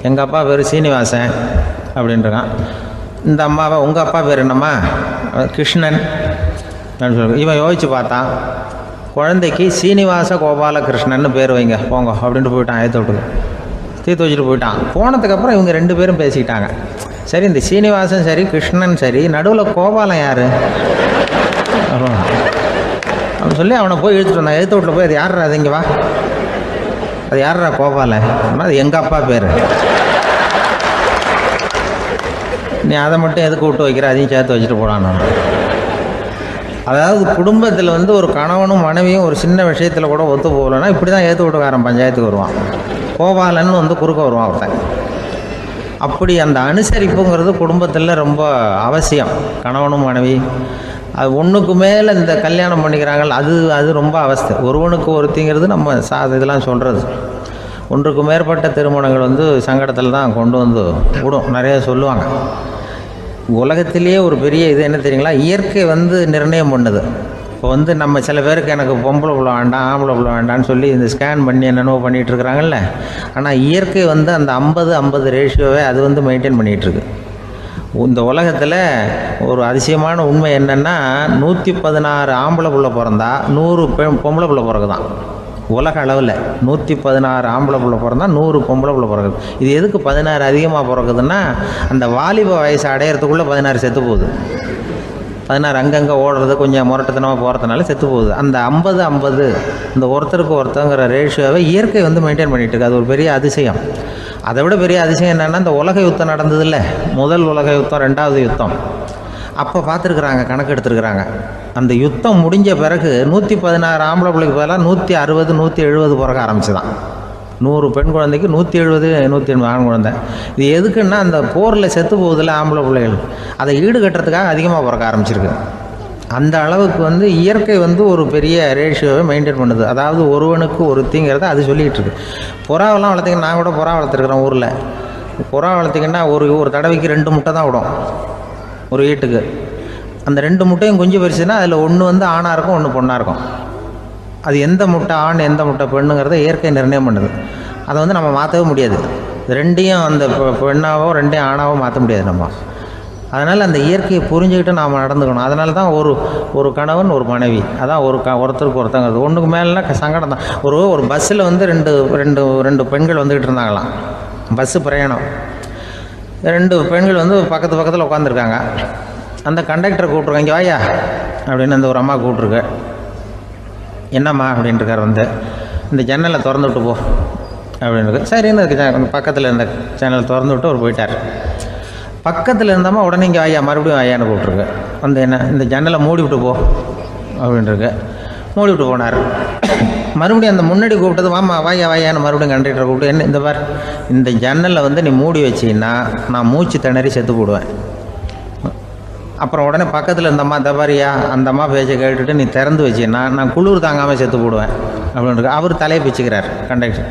S1: எங்கள் அப்பா பேர் சீனிவாசன் அப்படின்ட்டுருக்கான். இந்த அம்மாவை உங்கள் அப்பா பேர் என்னம்மா, கிருஷ்ணன் அப்படின்னு சொல்லி இவன் யோசித்து பார்த்தான். குழந்தைக்கு சீனிவாச கோபாலகிருஷ்ணன்னு பேர் வைங்க போங்க அப்படின்ட்டு போயிட்டான். ஏற்ற விட்டு தீர்த்து வச்சுட்டு போயிட்டான். போனதுக்கப்புறம் இவங்க 2 பேரும் பேசிக்கிட்டாங்க. சரி, இந்த சீனிவாசன் சரி, கிருஷ்ணன் சரி, நடுவில் கோபாலம் யார் அப்படின்னு சொல்லி அவனை போய் இழுத்துட்டு வந்தான். எழுத்து வீட்டில் போய் அது யாரா, அது இங்கே வா, அது யாரா கோபால, அது எங்கள் அப்பா பேர். நீ அதை மட்டும் எதுக்கு விட்டு வைக்கிற, அதையும் சேர்த்து வச்சுட்டு போடான்னு. அதாவது குடும்பத்தில் வந்து ஒரு கணவனும் மனைவியும் ஒரு சின்ன விஷயத்தில் கூட ஒத்து போகலைன்னா இப்படி தான் ஏற்று விட்டுக்காரன் பஞ்சாயத்துக்கு வருவான். கோபாலன்னு வந்து குறுக்க வருவான் ஒருத்தன். அப்படி அந்த அனுசரிப்புங்கிறது குடும்பத்தில் ரொம்ப அவசியம். கணவனும் மனைவி அது ஒன்றுக்கு மேலே இந்த கல்யாணம் பண்ணிக்கிறாங்க, அது ரொம்ப அவஸ்தை. ஒருவனுக்கு ஒருத்திங்கிறது நம்ம இதெல்லாம் சொல்கிறது. ஒன்றுக்கு மேற்பட்ட திருமணங்கள் வந்து சங்கடத்தில் தான் கொண்டு வந்து விடும். நிறைய சொல்லுவாங்க. உலகத்திலேயே ஒரு பெரிய இது என்ன தெரியுங்களா, இயற்கை வந்து நிர்ணயம் பண்ணுது. இப்போ வந்து நம்ம சில பேருக்கு எனக்கு பொம்பளை பிள்ளை வேண்டாம் ஆம்பளை பிள்ளை வேண்டான்னு சொல்லி இந்த ஸ்கேன் பண்ணி என்னென்னவோ பண்ணிகிட்டு இருக்கிறாங்கல்ல. ஆனால் இயற்கை வந்து அந்த 50-50 ரேஷியோவை அது வந்து மெயின்டைன் பண்ணிகிட்ருக்கு. இந்த உலகத்தில் ஒரு அதிசயமான உண்மை என்னென்னா, 116 ஆம்பளை பிள்ளை பிறந்தா 100 பொம்பளை பிள்ளை பிறகுதான். உலக அளவில் 116 ஆம்பளை பிள்ளை பிறந்தா 100 பொம்பளை பிள்ளை பிறகுது. இது எதுக்கு 16 அதிகமாக பிறகுதுன்னா, அந்த வாலிப வயசு அடையிறதுக்குள்ளே 16 செத்து போகுது. 16 அங்கங்கே ஓடுறது கொஞ்சம் முரட்டத்தனமாக போகிறதுனால செத்து போகுது. அந்த 50-50 இந்த ஒருத்தருக்கு ஒருத்தங்கிற ரேஷியோவை இயற்கை வந்து மெயின்டைன் பண்ணிகிட்டு இருக்கு. அது ஒரு பெரிய அதிசயம். அதை விட பெரிய அதிசயம் என்னென்னா, இந்த உலக யுத்தம் நடந்ததில்ல, முதல் உலக யுத்தம், 2வது யுத்தம், அப்போ பார்த்துருக்குறாங்க, கணக்கு எடுத்துருக்குறாங்க. அந்த யுத்தம் முடிஞ்ச பிறகு 116 ஆம்பளை பிள்ளைக்கு பதிலாக 160 170 பிறக்க ஆரம்பிச்சு தான். 100 பெண் குழந்தைக்கு 170 180 ஆண் குழந்தை. இது எதுக்குன்னா, அந்த போரில் செத்து போகுதில்ல ஆம்பளை பிள்ளைகள், அதை ஈடுகட்டுறதுக்காக அதிகமாக பிறக்க ஆரம்பிச்சிருக்கு. அந்த அளவுக்கு வந்து இயற்கை வந்து ஒரு பெரிய ரேஷியோவை மெயின்டைன் பண்ணுது. அதாவது ஒருவனுக்கு ஒருத்திங்கிறத அது சொல்லிகிட்டு இருக்கு. புறாவெல்லாம் வளர்த்திங்கன்னா, நான் கூட புறா வளர்த்துருக்குறேன் ஊரில். புறா வளர்த்திங்கன்னா ஒரு தடவைக்கு 2 முட்டை தான் விடும் ஒரு வீட்டுக்கு. அந்த 2 முட்டையும் குஞ்சு பறிச்சுன்னா அதில் ஒன்று வந்து ஆணாக இருக்கும், ஒன்று பொண்ணாக இருக்கும். அது எந்த முட்டை ஆண் எந்த முட்டை பெண்ணுங்கிறத இயற்கை நிர்ணயம் பண்ணுது. அதை வந்து நம்ம மாற்றவே முடியாது. ரெண்டையும் அந்த பெண்ணாவோ 2 ஆணாவோ மாற்ற முடியாது நம்ம. அதனால் அந்த இயற்கையை புரிஞ்சுக்கிட்டு நாம் நடந்துக்கணும். அதனால தான் ஒரு கணவன் ஒரு மனைவி, அதான் ஒருத்தருக்கு ஒருத்தங்கிறது. ஒன்றுக்கு மேலேனா சங்கடம் தான். ஒரு பஸ்ஸில் வந்து ரெண்டு பெண்கள் வந்துக்கிட்டு இருந்தாங்களாம். பஸ்ஸு பிரயாணம். 2 பெண்கள் வந்து பக்கத்தில் உட்காந்துருக்காங்க. அந்த கண்டக்டரை கூப்பிட்ருக்காங்க, இங்கே வாயா அப்படின்னு அந்த ஒரு அம்மா கூப்பிட்ருக்கு. என்னம்மா அப்படின்ட்டுருக்கார். வந்து இந்த ஜன்னலை திறந்து விட்டு போ அப்படின்னு. சரின்னு அதுக்கு பக்கத்தில் இருந்த ஜன்னலை திறந்து விட்டு அவர் போயிட்டார். பக்கத்தில் இருந்தாமல் உடனே இங்கே வாயா மறுபடியும் வாயான்னு கூப்பிட்ருக்கு. வந்து என்ன இந்த ஜன்னலை மூடி விட்டு போ அப்படின்ட்டுருக்கு. மூடி விட்டு போனார். மறுபடியும் அந்த முன்னாடி கூப்பிட்டது வாமா வாயான்னு மறுபடியும் கண்டக்டரை கூப்பிட்டு, என்ன இந்த பார், இந்த ஜன்னலை வந்து நீ மூடி வச்சின்னா நான் மூச்சு திணறி செத்து போடுவேன். அப்புறம் உடனே பக்கத்தில் இருந்தம்மா தபாரியா அந்த அம்மா பேச்சை கேட்டுட்டு நீ திறந்து வச்சின்னா நான் குளிர் தாங்காமல் செத்து போடுவேன் அப்படின்னு அவர் தலையை பிச்சுக்கிறார் கண்டக்டர்.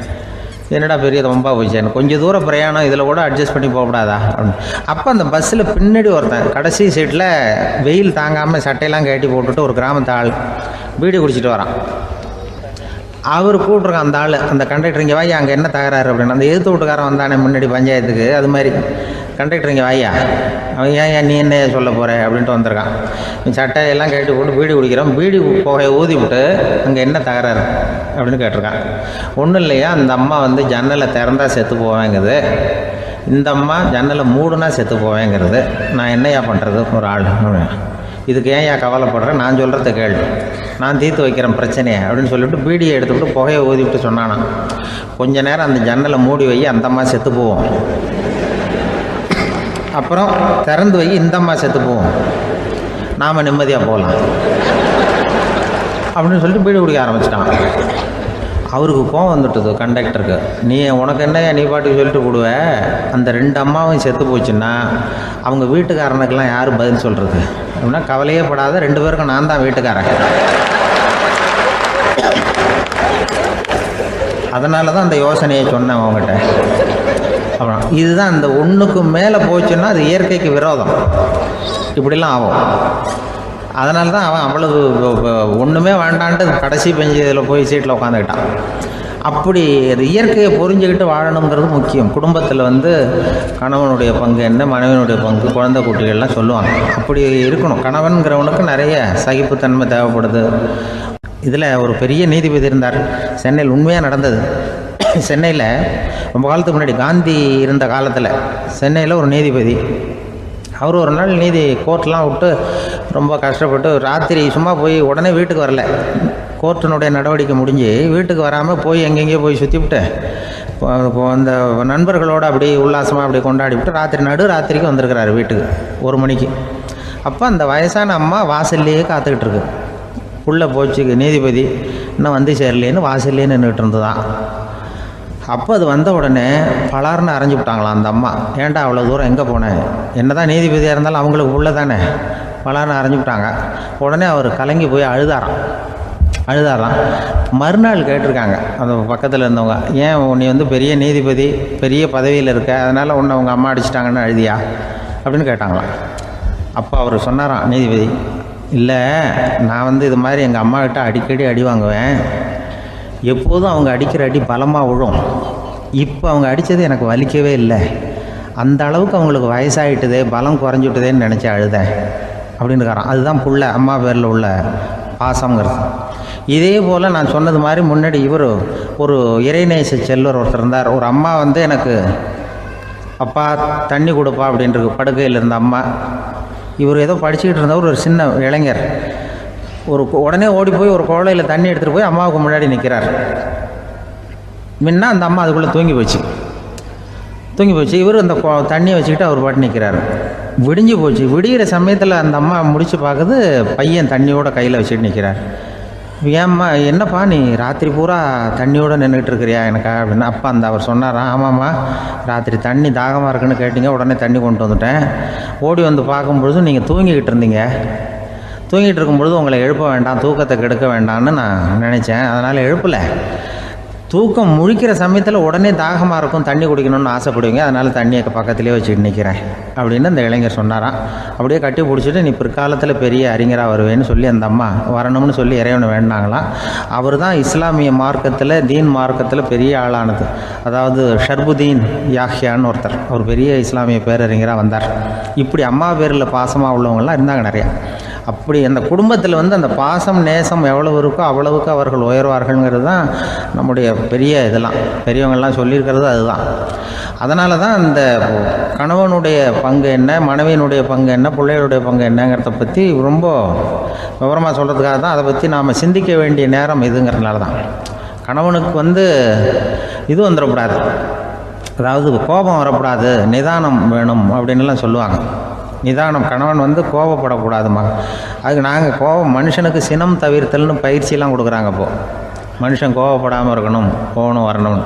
S1: என்னடா பெரிய ரொம்ப போச்சு, கொஞ்சம் தூரம் பிரயாணம், இதில் கூட அட்ஜஸ்ட் பண்ணி போகக்கூடாதா அப்படின்னு. அப்போ அந்த பஸ்ஸில் பின்னாடி ஒருத்தன் கடைசி சீட்டில் வெயில் தாங்காமல் சட்டையெல்லாம் கட்டி போட்டுட்டு ஒரு கிராமத்து ஆள் பீடி குடிச்சிட்டு வரான். அவர் கூப்பிட்ருக்கான் அந்த ஆள், அந்த கண்டக்டர் இங்கே வாயா அங்கே என்ன தகராறு அப்படின்னு. அந்த எதிர்த்து வீட்டுக்காரன் வந்தானே முன்னாடி பஞ்சாயத்துக்கு, அது மாதிரி கண்டக்டர் இங்கே வாயா, அவன் ஏன் நீ என்ன சொல்ல போகிற அப்படின்ட்டு வந்திருக்கான். சட்டையெல்லாம் கேட்டு போட்டு பீடி குடிக்கிறோம், பீடி புகையை ஊதி விட்டு அங்கே என்ன தகராறு அப்படின்னு கேட்டிருக்கான். ஒன்றும் இல்லையா, அந்த அம்மா வந்து ஜன்னலை திறந்தா செத்து போவேங்கிறது, இந்த அம்மா ஜன்னலை மூடுனா செத்து போவேங்கிறது, நான் என்னையா பண்ணுறது ஒரு ஆள், இதுக்கு ஏன் கவலைப்படுறேன், நான் சொல்கிறத கேள், நான் தீர்த்து வைக்கிறேன் பிரச்சனையை அப்படின்னு சொல்லிவிட்டு பீடியை எடுத்துக்கிட்டு புகையை ஊதிவிட்டு சொன்னானா. கொஞ்ச நேரம் அந்த ஜன்னலை மூடி வை, அந்த அம்மா செத்து போவோம், அப்புறம் திறந்து வை, இந்த அம்மா செத்து போவோம், நாம் நிம்மதியாக போகலாம் அப்படின்னு சொல்லிட்டு பீடி குடிக்க ஆரம்பிச்சிட்டான். அவருக்கு கோவம் வந்துட்டுது கண்டக்டருக்கு. உனக்கு என்ன நீ பாட்டுக்கு சொல்லிட்டு போடுவ, அந்த 2 அம்மாவும் செத்து போச்சுன்னா அவங்க வீட்டுக்காரனுக்கெல்லாம் யார் பதில் சொல்கிறது அப்படின்னா, கவலையே படாத, 2 பேருக்கும் நான் தான் வீட்டுக்காரன். அதனால தான் அந்த யோசனையை சொன்னேன் அவங்ககிட்ட. அப்புறம் இதுதான் அந்த ஒன்றுக்கு மேலே போச்சுன்னா அது இயற்கைக்கு விரோதம், இப்படிலாம் ஆகும். அதனால தான் அவன் அவ்வளவு ஒன்றுமே வேண்டான்ட்டு கடைசி பெஞ்சு இதில் போய் சீட்டில் உட்காந்துக்கிட்டான். அப்படி அது இயற்கையை புரிஞ்சுக்கிட்டு வாழணுங்கிறது முக்கியம். குடும்பத்தில் வந்து கணவனுடைய பங்கு என்ன, மனைவியினுடைய பங்கு, குழந்தை குட்டிகள்லாம் சொல்லுவாங்க. அப்படி இருக்கணும். கணவன்கிறவனுக்கு நிறைய சகிப்புத்தன்மை தேவைப்படுது. இதில் ஒரு பெரிய நீதிபதி இருந்தார் சென்னையில், உண்மையாக நடந்தது. சென்னையில் ரொம்ப காலத்துக்கு முன்னாடி காந்தி இருந்த காலத்தில் சென்னையில் ஒரு நீதிபதி, அவர் ஒரு நாள் நீதி கோர்ட்லாம் விட்டு ரொம்ப கஷ்டப்பட்டு ராத்திரி சும்மா போய் உடனே வீட்டுக்கு வரல, கோர்ட்டினுடைய நடவடிக்கை முடிஞ்சு வீட்டுக்கு வராமல் போய் எங்கெங்கேயோ போய் சுற்றி விட்டு அந்த நண்பர்களோடு அப்படி உல்லாசமாக அப்படி கொண்டாடிவிட்டு ராத்திரிக்கு வந்திருக்கிறாரு வீட்டுக்கு 1 மணிக்கு. அப்போ அந்த வயசான அம்மா வாசல்லையே காத்துக்கிட்டு இருக்கு. உள்ளே போச்சு நீதிபதி இன்னும் வந்து சேரலேன்னு வாசல்லையே நின்றுட்டு இருந்துதான். அப்போ அது வந்த உடனே பலார்னு அரைஞ்சி விட்டாங்களாம் அந்த அம்மா. ஏன்டா அவ்வளோ தூரம் எங்கே போனேன்? என்ன தான் நீதிபதியாக இருந்தாலும் அவங்களுக்கு உள்ள தானே. பலார்னு அரைஞ்சி விட்டாங்க. உடனே அவர் கலங்கி போய் அழுதாராம். மறுநாள் கேட்டிருக்காங்க அந்த பக்கத்தில் இருந்தவங்க, ஏன் நீ வந்து பெரிய நீதிபதி, பெரிய பதவியில் இருக்க, அதனால் உன்னை அவங்க அம்மா அடிச்சிட்டாங்கன்னு அழுதியா அப்படின்னு கேட்டாங்களாம். அப்போ அவர் சொன்னாராம் நீதிபதி, இல்லை நான் வந்து இது மாதிரி எங்கள் அம்மாக்கிட்ட அடிக்கடி அடி வாங்குவேன். எப்போதும் அவங்க அடிக்கிற அடி பலமாக விழும். இப்போ அவங்க அடித்தது எனக்கு வலிக்கவே இல்லை. அந்த அளவுக்கு அவங்களுக்கு வயசாகிட்டுதே, பலம் குறைஞ்சிட்டுதேன்னு நினச்சி அழுதேன் அப்படின்னுக்காரான். அதுதான் புள்ள அம்மா பேரில் உள்ள பாசங்கிறது. இதே போல் நான் சொன்னது மாதிரி முன்னாடி இவர் ஒரு இறைநேச செல்வர் ஒருத்தர் இருந்தார். ஒரு அம்மா வந்து எனக்கு அப்பா தண்ணி கொடுப்பா அப்படின்றது படுக்கையில் இருந்த அம்மா. இவர் ஏதோ படிச்சுக்கிட்டு இருந்தவர், ஒரு சின்ன இளைஞர். உடனே ஓடி போய் ஒரு குவளையில் தண்ணி எடுத்துகிட்டு போய் அம்மாவுக்கு முன்னாடி நிற்கிறார். முன்ன அந்த அம்மா அதுக்குள்ளே தூங்கி போச்சு. இவர் அந்த தண்ணியை வச்சுக்கிட்டு அவர் பாட்டு நிற்கிறார். விடிஞ்சு போச்சு. விடிகிற சமயத்தில் அந்த அம்மா முடிச்சு பார்க்குது, பையன் தண்ணியோட கையில் வச்சுட்டு நிற்கிறார். ஏம்மா என்னப்பா நீ ராத்திரி பூரா தண்ணியோடு நின்றுட்டு இருக்கிறியா எனக்கா அப்படின்னு. அப்போ அவர் சொன்னாராம், ஆமாம்மா ராத்திரி தண்ணி தாகமாக இருக்குன்னு கேட்டிங்க, உடனே தண்ணி கொண்டு வந்துட்டேன். ஓடி வந்து பார்க்கும்பொழுது நீங்கள் தூங்கிக்கிட்டு இருந்தீங்க. தூங்கிட்டு இருக்கும்பொழுது உங்களை எழுப்ப வேண்டாம், தூக்கத்தை கெடுக்க வேண்டாம்னு நான் நினச்சேன். அதனால் எழுப்பலை. தூக்கம் முழிக்கிற சமயத்தில் உடனே தாகமாக இருக்கும், தண்ணி குடிக்கணும்னு ஆசைப்படுவீங்க, அதனால் தண்ணியை பக்கத்துலேயே வச்சுட்டு நிற்கிறேன் அப்படின்னு அந்த இளைஞர் சொன்னாராம். அப்படியே கட்டி பிடிச்சிட்டு நீ பிற்காலத்தில் பெரிய அறிஞராக வருவேன்னு சொல்லி அந்த அம்மா வரணும்னு சொல்லி இறைவனை வேண்டாங்களாம். அவர் தான் இஸ்லாமிய மார்க்கத்தில், தீன் மார்க்கத்தில் பெரிய ஆளானது. அதாவது ஷர்புதீன் யாஹ்யான்னு ஒருத்தர், ஒரு பெரிய இஸ்லாமிய பேரறிஞராக வந்தார். இப்படி அம்மா பேரில் பாசமாக உள்ளவங்களாம் இருந்தாங்க நிறையா. அப்படி அந்த குடும்பத்தில் வந்து அந்த பாசம் நேசம் எவ்வளவு இருக்கோ அவ்வளவுக்கு அவர்கள் உயர்வார்கள்ங்கிறது தான் நம்முடைய பெரிய இதெல்லாம் பெரியவங்கள்லாம் சொல்லியிருக்கிறது அதுதான். அதனால தான் அந்த கணவனுடைய பங்கு என்ன, மனைவியினுடைய பங்கு என்ன, பிள்ளைகளுடைய பங்கு என்னங்கிறத பற்றி ரொம்ப விவரமாக சொல்கிறதுக்காக தான் அதை பற்றி நாம் சிந்திக்க வேண்டிய நேரம் இதுங்கிறதுனால தான். கணவனுக்கு வந்து இது வந்துடக்கூடாது, அதாவது கோபம் வரக்கூடாது, நிதானம் வேணும் அப்படின்லாம் சொல்லுவாங்க. நிதானம், கணவன் வந்து கோபப்படக்கூடாதுமா. அதுக்கு நாங்கள் மனுஷனுக்கு சினம் தவிர்த்தல்னு பயிற்சியெல்லாம் கொடுக்குறாங்க. இப்போது மனுஷன் கோபப்படாமல் இருக்கணும், போகணும் வரணும்னு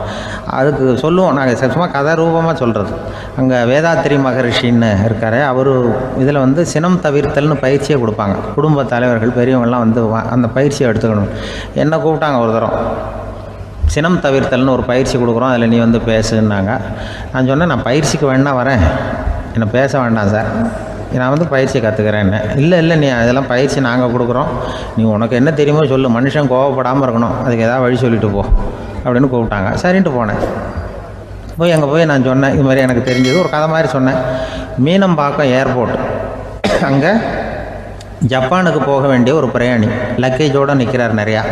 S1: அதுக்கு சொல்லுவோம் நாங்கள். சும்மா கதை ரூபமாக சொல்கிறது. அங்கே வேதாத்திரி மகரிஷின்னு இருக்கார், அவர் இதில் வந்து சினம் தவிர்த்தல்னு பயிற்சியை கொடுப்பாங்க. குடும்ப தலைவர்கள் பெரியவங்கள்லாம் வந்து அந்த பயிற்சியை எடுத்துக்கணும். என்னை கூப்பிட்டாங்க ஒரு தரம், சினம் தவிர்த்தல்னு ஒரு பயிற்சி கொடுக்குறோம், அதில் நீ வந்து பேசுன்னாங்க. நான் சொன்னேன், நான் பயிற்சிக்கு வேணா வரேன், என்னை பேச வேண்டாம் சார், நான் வந்து பயிற்சியை கற்றுக்கிறேன். இல்லை நீ அதெல்லாம் பயிற்சி நாங்கள் கொடுக்குறோம், நீ உனக்கு என்ன தெரியுமோ சொல்லு, மனுஷன் கோவப்படாமல் இருக்கணும், அதுக்கு ஏதாவது வழி சொல்லிட்டு போ அப்படின்னு கூப்பிட்டாங்க. சரின்ட்டு போனேன். அங்கே போய் நான் சொன்னேன், இது மாதிரி எனக்கு தெரிஞ்சது ஒரு கதை மாதிரி சொன்னேன். மீனம்பாக்கம் ஏர்போர்ட், அங்கே ஜப்பானுக்கு போக வேண்டிய ஒரு பிரயாணி லக்கேஜோடு நிற்கிறார் நிறையா.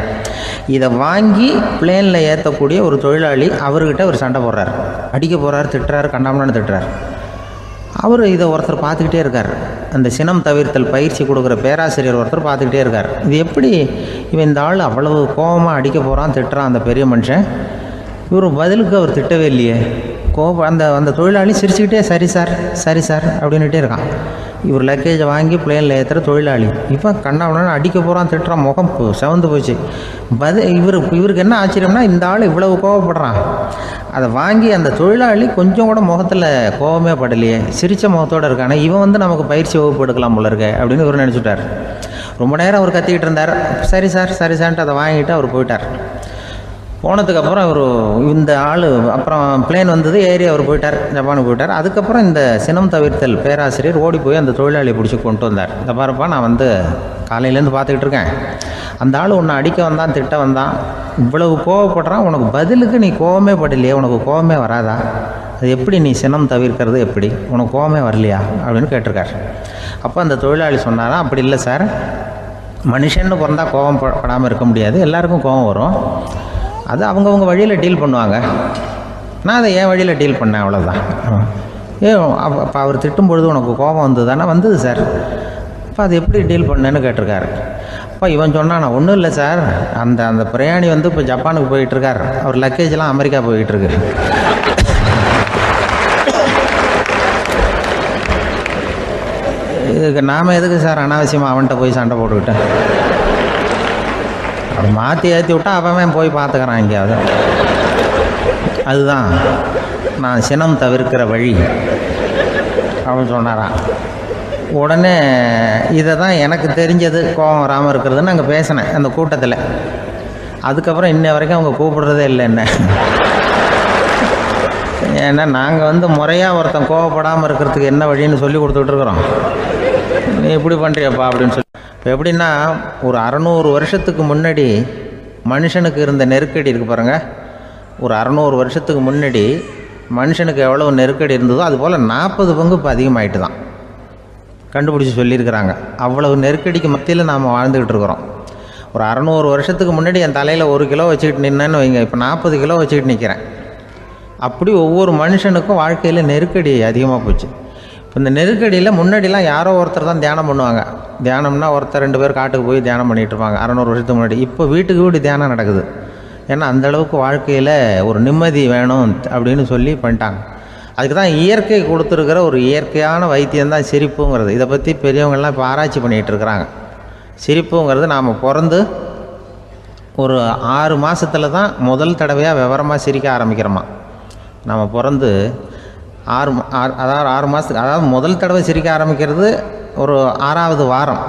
S1: இதை வாங்கி பிளேனில் ஏற்றக்கூடிய ஒரு தொழிலாளி அவர்கிட்ட ஒரு சண்டை போடுறார், அடிக்க போகிறார், திட்டுறாரு, கண்டாமலான்னு திட்டுறார். அவர் இதை ஒருத்தர் பார்த்துக்கிட்டே இருக்கார். அந்த சினம் தவிர்த்தல் பயிற்சி கொடுக்குற பேராசிரியர் ஒருத்தர் பார்த்துக்கிட்டே இருக்கார். இது எப்படி இவன் இந்த ஆள் அவ்வளவு கோபமாக அடிக்க போகிறான், திட்டுறான் அந்த பெரிய மனுஷன், இவர் பதிலுக்கு அவர் திட்டவே இல்லையே. அந்த தொழிலாளி சிரிச்சுக்கிட்டே சரி சார் அப்படின்னுட்டே இருக்கான். இவர் லக்கேஜை வாங்கி பிளேனில் ஏற்றுற தொழிலாளி இப்போ கண்ணாவுடனே அடிக்க போகிறான், திட்டுறான், முகம் செவந்து போச்சு. இவருக்கு என்ன ஆச்சரியம்னா, இந்த ஆள் இவ்வளவு கோவப்படுறான், அதை வாங்கி அந்த தொழிலாளி கொஞ்சம் கூட முகத்தில் கோபமே படலையே, சிரித்த முகத்தோடு இருக்கானே, இவன் வந்து நமக்கு பயிற்சி வகுப்பு எடுக்கலாம் போல இருக்கே அப்படின்னு இவர் நினச்சிட்டார். ரொம்ப நேரம் அவர் கத்திக்கிட்டு இருந்தார். சரி சார்ன்ட்டு அதை வாங்கிட்டு அவர் போயிட்டார். போனதுக்கப்புறம் இந்த ஆள் அப்புறம் பிளேன் வந்தது, ஏறி அவர் போயிட்டார், ஜப்பானுக்கு போயிட்டார். அதுக்கப்புறம் இந்த சினம் தவிர்த்தல் பேராசிரியர் ஓடி போய் அந்த தொழிலாளியை பிடிச்சி கொண்டு வந்தார். இந்த பாருப்பா, நான் வந்து காலையிலேருந்து பார்த்துக்கிட்டு இருக்கேன், அந்த ஆள் உன்னை அடிக்க வந்தான், திட்ட வந்தான், இவ்வளவு கோவப்படுறான், உனக்கு பதிலுக்கு நீ கோவமே படலையே, உனக்கு கோவமே வராதா, அது எப்படி நீ சினம் தவிர்க்கிறது, எப்படி உனக்கு கோவமே வரலையா அப்படின்னு கேட்டிருக்கார். அப்போ அந்த தொழிலாளி சொன்னாராம், அப்படி இல்லை சார், மனுஷன்னு பிறந்தா கோவம் படாமல் இருக்க முடியாது, எல்லாருக்கும் கோவம் வரும், அது அவங்கவுங்க வழியில் டீல் பண்ணுவாங்க, நான் அதை என் வழியில் டீல் பண்ணேன், அவ்வளோதான். அப்போ அவர் திட்டும் பொழுது உனக்கு கோபம் வந்தது தானே? வந்தது சார். அப்போ அது எப்படி டீல் பண்ணேன்னு கேட்டிருக்காரு. அப்போ இவன் சொன்னான், ஒன்றும் இல்லை சார், அந்த பிரயாணி வந்து இப்போ ஜப்பானுக்கு போயிட்டுருக்கார், அவர் லக்கேஜெலாம் அமெரிக்கா போயிட்டுருக்கு. இதுக்கு நாம் எதுக்கு சார் அனாவசியமாக அவன்கிட்ட போய் சண்டை போட்டுக்கிட்டேன்? அப்படி மாற்றி ஏற்றி விட்டா அவன் போய் பார்த்துக்கிறான் எங்கேயாவது. அதுதான் நான் சினம் தவிர்க்கிற வழி அப்படின்னு சொன்னாரான். உடனே இதை தான் எனக்கு தெரிஞ்சது கோபம் வராமல் இருக்கிறதுன்னு அங்கே பேசினேன் அந்த கூட்டத்தில். அதுக்கப்புறம் இன்ன வரைக்கும் அவங்க கூப்பிடுறதே இல்லை என்ன. ஏன்னா நாங்கள் வந்து முறையாக ஒருத்தன் கோவப்படாமல் இருக்கிறதுக்கு என்ன வழின்னு சொல்லி கொடுத்துட்ருக்குறோம். நீ இப்படி பண்ணுறியப்பா அப்படின்னு சொல்லி. இப்போ எப்படின்னா, ஒரு 600 வருஷத்துக்கு முன்னாடி மனுஷனுக்கு இருந்த நெருக்கடி இருக்குது பாருங்கள். ஒரு 600 வருஷத்துக்கு முன்னாடி மனுஷனுக்கு எவ்வளோ நெருக்கடி இருந்ததோ அதுபோல் 40 பங்கு இப்போ அதிகமாகிட்டு தான் கண்டுபிடிச்சி சொல்லியிருக்கிறாங்க. அவ்வளவு நெருக்கடிக்கு மத்தியில் நாம் வாழ்ந்துக்கிட்டு இருக்கிறோம். ஒரு 600 வருஷத்துக்கு முன்னாடி என் தலையில் 1 கிலோ வச்சுக்கிட்டு நின்னேன்னு வைங்க, இப்போ 40 கிலோ வச்சுக்கிட்டு நிற்கிறேன். அப்படி ஒவ்வொரு மனுஷனுக்கும் வாழ்க்கையில் நெருக்கடி அதிகமாக போச்சு. இப்போ இந்த நெருக்கடியில் முன்னாடிலாம் யாரோ ஒருத்தர் தான் தியானம் பண்ணுவாங்க. தியானம்னா ஒருத்தர் 2 பேர் காட்டுக்கு போய் தியானம் பண்ணிகிட்டு இருப்பாங்க 600 வருஷத்துக்கு முன்னாடி. இப்போ வீட்டுக்கு வீடு தியானம் நடக்குது. ஏன்னா அந்தளவுக்கு வாழ்க்கையில் ஒரு நிம்மதி வேணும் அப்படின்னு சொல்லி பண்ணிட்டாங்க. அதுக்கு தான் இயற்கை கொடுத்துருக்கிற ஒரு இயற்கையான வைத்தியம்தான் சிரிப்புங்கிறது. இதை பற்றி பெரியவங்கள்லாம் இப்போ ஆராய்ச்சி பண்ணிகிட்டு இருக்கிறாங்க. சிரிப்புங்கிறது நாம் பிறந்து ஒரு 6 மாதத்தில் தான் முதல் தடவையாக விவரமாக சிரிக்க ஆரம்பிக்கிறோமா. நம்ம பிறந்து 6 மாதத்துக்கு, அதாவது முதல் தடவை சிரிக்க ஆரம்பிக்கிறது ஒரு 6ஆவது வாரம்,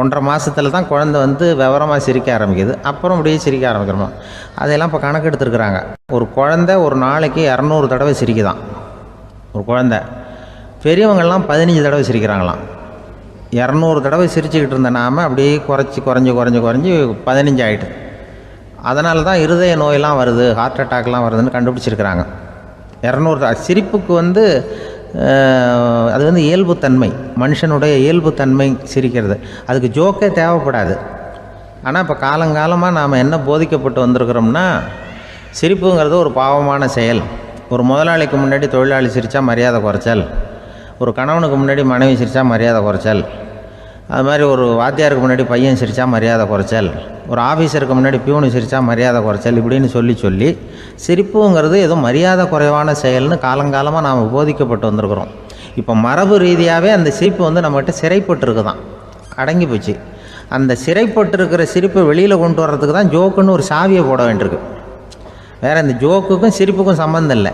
S1: 1.5 மாதத்தில் தான் குழந்தை வந்து விவரமாக சிரிக்க ஆரம்பிக்குது. அப்புறம் அப்படியே சிரிக்க ஆரம்பிக்கிறோமா. அதையெல்லாம் இப்போ கணக்கு எடுத்துருக்குறாங்க. ஒரு குழந்தை ஒரு நாளைக்கு 200 தடவை சிரிக்குதான் ஒரு குழந்தை. பெரியவங்கள்லாம் 15 தடவை சிரிக்கிறாங்களாம். 200 தடவை சிரிச்சுக்கிட்டு இருந்த நாம் அப்படியே குறைஞ்சி 15 ஆகிட்டு. அதனால தான் இருதய நோயெல்லாம் வருது, ஹார்ட் அட்டாக்லாம் வருதுன்னு கண்டுபிடிச்சிருக்கிறாங்க. 200 சிரிப்புக்கு வந்து அது வந்து இயல்புத்தன்மை, மனுஷனுடைய இயல்புத்தன்மை சிரிக்கிறது. அதுக்கு ஜோக்கே தேவைப்படாது. ஆனால் இப்போ காலங்காலமாக நாம் என்ன போதிக்கப்பட்டு வந்திருக்கிறோம்னா, சிரிப்புங்கிறது ஒரு பாவமான செயல். ஒரு முதலாளிக்கு முன்னாடி தொழிலாளி சிரித்தா மரியாதை குறைச்சல், ஒரு கணவனுக்கு முன்னாடி மனைவி சிரித்தா மரியாதை குறைச்சல், அது மாதிரி ஒரு வாத்தியாருக்கு முன்னாடி பையன் சிரித்தா மரியாதை குறைச்சல், ஒரு ஆஃபீஸருக்கு முன்னாடி பியூனு சிரித்தா மரியாதை குறைச்சல், இப்படின்னு சொல்லி சிரிப்புங்கிறது ஏதோ மரியாதை குறைவான செயல்னு காலங்காலமாக நாம் போதிக்கப்பட்டு வந்திருக்கிறோம். இப்போ மரபு ரீதியாகவே அந்த சிரிப்பு வந்து நம்மகிட்ட சிறைப்பட்டுருக்கு தான், அடங்கி போச்சு. அந்த சிறைப்பட்டிருக்கிற சிரிப்பை வெளியில் கொண்டு வர்றதுக்கு தான் ஜோக்குன்னு ஒரு சாவியை போட வேண்டியிருக்கு. வேறு இந்த ஜோக்குக்கும் சிரிப்புக்கும் சம்மந்தம் இல்லை.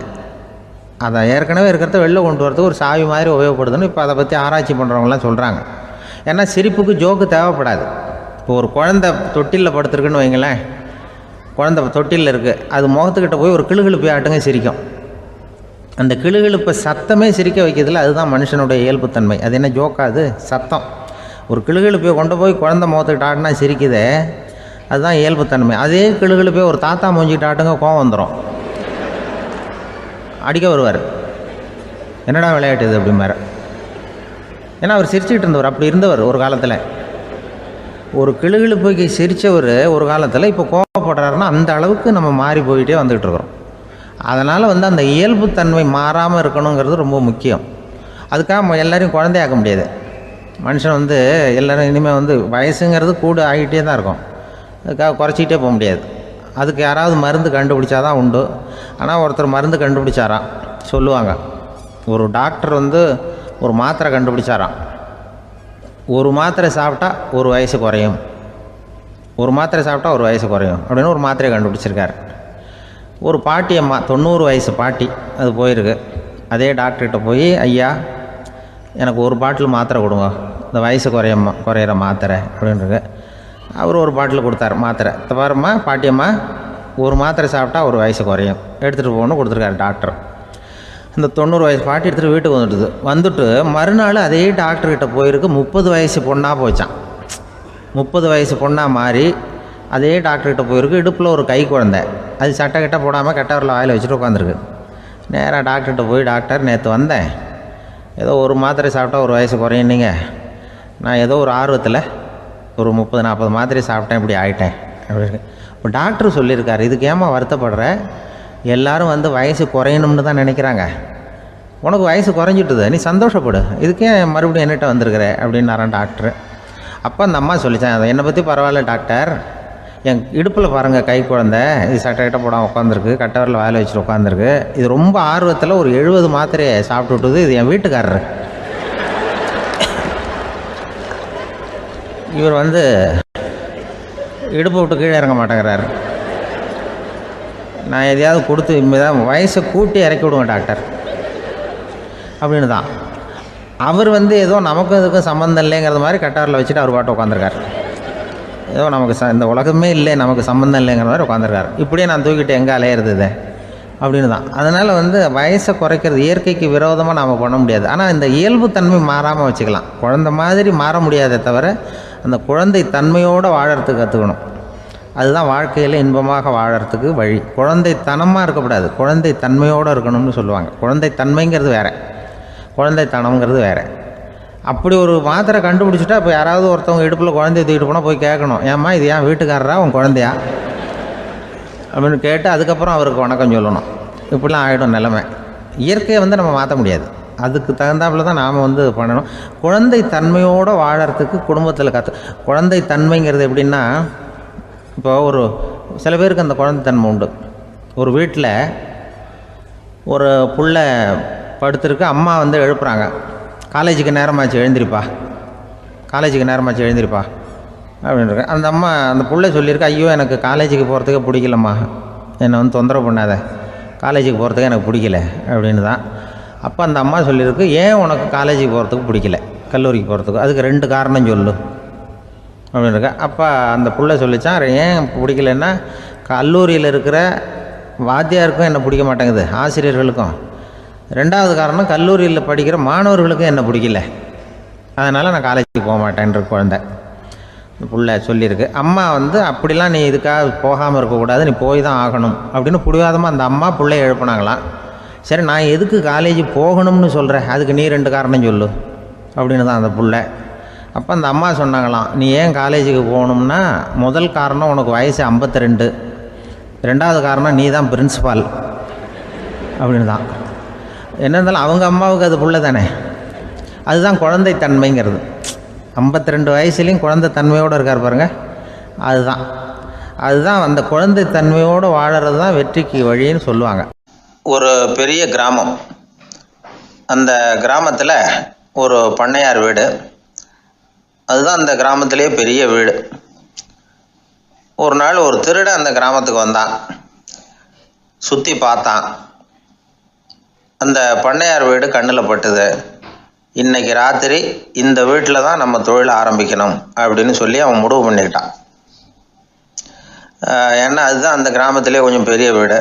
S1: அதை ஏற்கனவே இருக்கிறத வெளில கொண்டு வரதுக்கு ஒரு சாவி மாதிரி உபயோகப்படுதுன்னு இப்போ அதை பற்றி ஆராய்ச்சி பண்ணுறவங்களாம் சொல்கிறாங்க. ஏன்னா சிரிப்புக்கு ஜோக்கு தேவைப்படாது. இப்போ ஒரு குழந்தை தொட்டிலில் படுத்துருக்குன்னு வைங்களேன், குழந்தை தொட்டிலில் இருக்குது, அது முகத்துக்கிட்ட போய் ஒரு கிளுகிழுப்பை ஆட்டுங்க சிரிக்கும். அந்த கிளுகிழுப்பை சத்தமே சிரிக்க வைக்கிறதுல அதுதான் மனுஷனுடைய இயல்புத்தன்மை. அது என்ன ஜோக்காது? சத்தம். ஒரு கிளுகிழுப்பையை கொண்டு போய் குழந்தை முகத்துக்கிட்ட ஆட்டினா சிரிக்குதே, அதுதான் இயல்புத்தன்மை. அதே கிளுகிழுப்பையை ஒரு தாத்தா மூஞ்சிக்கிட்ட ஆட்டுங்க, கோவம் வந்துடும், அடிக்க வருவார். என்னடா விளையாட்டு இது அப்படிம்பார். ஏன்னா அவர் சிரிச்சுக்கிட்டு இருந்தவர், அப்படி இருந்தவர் ஒரு காலத்தில். ஒரு கிளுகிழுப்பைக்கு சிரித்தவர் ஒரு காலத்தில் இப்போ கோவப்படுறாருன்னா அந்த அளவுக்கு நம்ம மாறி போயிட்டே வந்துக்கிட்டு இருக்கிறோம். அதனால் வந்து அந்த இயல்புத்தன்மை மாறாமல் இருக்கணுங்கிறது ரொம்ப முக்கியம். அதுக்காக எல்லோரையும் குழந்தையாக்க முடியாது. மனுஷன் வந்து எல்லோரும் இனிமேல் வந்து வயசுங்கிறது கூட ஆகிட்டே தான் இருக்கும். அதுக்காக குறைச்சிக்கிட்டே போக முடியாது. அதுக்கு யாராவது மருந்து கண்டுபிடிச்சாதான் உண்டு. ஆனால் ஒருத்தர் மருந்து கண்டுபிடிச்சாராம், சொல்லுவாங்க. ஒரு டாக்டர் வந்து ஒரு மாத்திரை கண்டுபிடிச்சாராம். ஒரு மாத்திரை சாப்பிட்டா ஒரு வயசு குறையும், ஒரு மாத்திரை சாப்பிட்டா ஒரு வயசு குறையும் அப்படின்னு ஒரு மாத்திரையை கண்டுபிடிச்சிருக்காரு. ஒரு பாட்டி அம்மா, 90 வயசு பாட்டி, அது போயிருக்கு. அதே டாக்டர்கிட்ட போய், ஐயா எனக்கு ஒரு பாட்டில் மாத்திரை கொடுங்க, இந்த வயசு குறையிற மாத்திரை அப்படின்றது. அவர் ஒரு பாட்டில் கொடுத்தாரு மாத்திரை. பாரும்மா பாட்டியம்மா, ஒரு மாத்திரை சாப்பிட்டா ஒரு வயசு குறையும், எடுத்துகிட்டு போகணும்னு கொடுத்துருக்காரு டாக்டர். இந்த 90 வயசு பாட்டி எடுத்துகிட்டு வீட்டுக்கு வந்துட்டு மறுநாள் அதே டாக்டர்கிட்ட போயிருக்கு. 30 வயசு பொண்ணாக போச்சான். 30 வயசு பொண்ணாக மாறி அதே டாக்டர்கிட்ட போயிருக்கு. இடுப்பில் ஒரு கை குழந்தை, அது சட்டை கிட்ட போடாமல் கட்டவரில் வாயில் வச்சுட்டு உட்காந்துருக்கு. நேராக டாக்டர்கிட்ட போய், டாக்டர் நேற்று வந்தேன், ஏதோ ஒரு மாத்திரை சாப்பிட்டா ஒரு வயசு குறையினீங்க, நான் ஏதோ ஒரு ஆர்வத்தில் ஒரு 30-40 மாத்திரை சாப்பிட்டேன், இப்படி ஆகிட்டேன் அப்படின்னு. இப்போ டாக்டர் சொல்லியிருக்காரு, இதுக்கு ஏமா வருத்தப்படுற, எல்லோரும் வந்து வயசு குறையணும்னு தான் நினைக்கிறாங்க, உனக்கு வயசு குறைஞ்சிட்டுது, நீ சந்தோஷப்படு, இதுக்கே மறுபடியும் என்னட்ட வந்திருக்கிற அப்படின்னாரான் டாக்டர். அப்போ அந்த அம்மா சொல்லித்தான், அதை என்னை பற்றி பரவாயில்ல டாக்டர், என் இடுப்பில் பாருங்கள் கை குழந்தை, இது சட்டை கிட்ட போடாமல் உட்காந்துருக்கு, கட்டவரில் வாயில் வச்சுட்டு உட்காந்துருக்கு, இது ரொம்ப ஆர்வத்தில் ஒரு 70 மாத்திரையை சாப்பிட்டு விட்டுது, இது என் வீட்டுக்காரரு. இவர் இடுப்பு விட்டு கீழே இறங்க மாட்டேங்கிறாரு. நான் எதையாவது கொடுத்து இனிமேதான் வயசை கூட்டி இறக்கி விடுவேன் டாக்டர் அப்படின்னு தான். அவர் ஏதோ நமக்கும் இதுக்கும் சம்மந்தம் இல்லைங்கிறது மாதிரி கட்டாரில் வச்சுட்டு அவர் பாட்டு உட்காந்துருக்கார். ஏதோ நமக்கு இந்த உலகமே இல்லை, நமக்கு சம்மந்தம் இல்லைங்கிற மாதிரி உட்காந்துருக்கார். இப்படியே நான் தூக்கிட்டு எங்கே அலையிறது அப்படின்னு தான். அதனால் வயசை குறைக்கிறது இயற்கைக்கு விரோதமாக நாம் பண்ண முடியாது. ஆனால் இந்த இயல்பு தன்மை மாறாமல் வச்சுக்கலாம். குழந்தை மாதிரி மாற முடியாதே தவிர அந்த குழந்தை தன்மையோடு வாழறதுக்கு கற்றுக்கணும். அதுதான் வாழ்க்கையில் இன்பமாக வாழறதுக்கு வழி. குழந்தைத்தனமாக இருக்கக்கூடாது, குழந்தை தன்மையோடு இருக்கணும்னு சொல்லுவாங்க. குழந்தை தன்மைங்கிறது வேறு, குழந்தைத்தனம்ங்கிறது வேறு. அப்படி ஒரு மாத்திரை கண்டுபிடிச்சிட்டா இப்போ யாராவது ஒருத்தவங்க இடுப்பில் குழந்தைய தூக்கிட்டு போனால் போய் கேட்கணும், ஏம்மா இது ஏன் வீட்டுக்காரரா உன் குழந்தையா அப்படின்னு கேட்டு அதுக்கப்புறம் அவருக்கு வணக்கம் சொல்லணும். இப்படிலாம் ஆகிடும் நிலைமை. இயற்கையை நம்ம மாற்ற முடியாது, அதுக்கு தகுந்தாப்புல தான் நாம் பண்ணணும். குழந்தை தன்மையோடு வாழறதுக்கு குடும்பத்தில் குழந்தை தன்மைங்கிறது எப்படின்னா, இப்போ சில பேருக்கு அந்த குழந்தைத்தன்மை உண்டு. ஒரு வீட்டில் ஒரு புள்ள படுத்துருக்கு, அம்மா எழுப்புறாங்க, காலேஜுக்கு நேரமாச்சு எழுந்திரிப்பா, காலேஜுக்கு நேரமாச்சு எழுந்திரிப்பா அப்படின்ட்டு. அந்த அம்மா அந்த புள்ளை சொல்லியிருக்கு, ஐயோ எனக்கு காலேஜுக்கு போகிறதுக்கே பிடிக்கலம்மா, என்னை தொந்தரவு பண்ணாத, காலேஜுக்கு போகிறதுக்கு எனக்கு பிடிக்கல அப்படின்னு தான். அப்போ அந்த அம்மா சொல்லியிருக்கு, ஏன் உனக்கு காலேஜுக்கு போகிறதுக்கு பிடிக்கல, கல்லூரிக்கு போகிறதுக்கு, அதுக்கு 2 காரணம் சொல்லு அப்படின்னு இருக்கா. அப்போ அந்த புள்ளை சொல்லிச்சான், ஏன் பிடிக்கலன்னா கல்லூரியில் இருக்கிற வாத்தியாருக்கும் என்னை பிடிக்க மாட்டேங்குது, ஆசிரியர்களுக்கும். 2வது காரணம், கல்லூரியில் படிக்கிற மாணவர்களுக்கும் என்னை பிடிக்கல, அதனால் நான் காலேஜுக்கு போக மாட்டேன்ற குழந்தை புள்ளை சொல்லியிருக்கு. அம்மா அப்படிலாம் நீ இதுக்காக போகாமல் இருக்கக்கூடாது, நீ போய் தான் ஆகணும் அப்படின்னு பிடிவாதமாக அந்த அம்மா பிள்ளைய எழுப்புனாங்களாம். சரி, நான் எதுக்கு காலேஜ் போகணும்னு சொல்கிறேன், அதுக்கு நீ 2 காரணம் சொல்லு அப்படின்னு தான் அந்த புள்ளை. அப்போ அந்த அம்மா சொன்னாங்களாம், நீ ஏன் காலேஜுக்கு போகணும்னா, முதல் காரணம் உனக்கு வயசு 52, 2வது காரணம் நீ தான் பிரின்சிபால் அப்படின்னு தான். என்ன இருந்தாலும் அவங்க அம்மாவுக்கு அது புள்ள தானே, அதுதான் குழந்தைத்தன்மைங்கிறது. 52 வயசுலேயும் குழந்தைத்தன்மையோடு இருக்கார் பாருங்கள், அதுதான் அந்த குழந்தைத்தன்மையோடு வாழறது தான் வெற்றிக்கு வழின்னு சொல்லுவாங்க. ஒரு பெரிய கிராமம், அந்த கிராமத்தில் ஒரு பண்ணையார் வீடு, அதுதான் அந்த கிராமத்திலே பெரிய வீடு. ஒரு நாள் ஒரு திருடன் அந்த கிராமத்துக்கு வந்தான், சுற்றி பார்த்தான். அந்த பண்ணையார் வீடு கண்ணில் பட்டுது. இன்னைக்கு ராத்திரி இந்த வீட்டில் தான் நம்ம தொழிலை ஆரம்பிக்கணும் அப்படின்னு சொல்லி அவன் முடிவு பண்ணிக்கிட்டான். ஏன்னா அதுதான் அந்த கிராமத்திலே கொஞ்சம் பெரிய வீடு,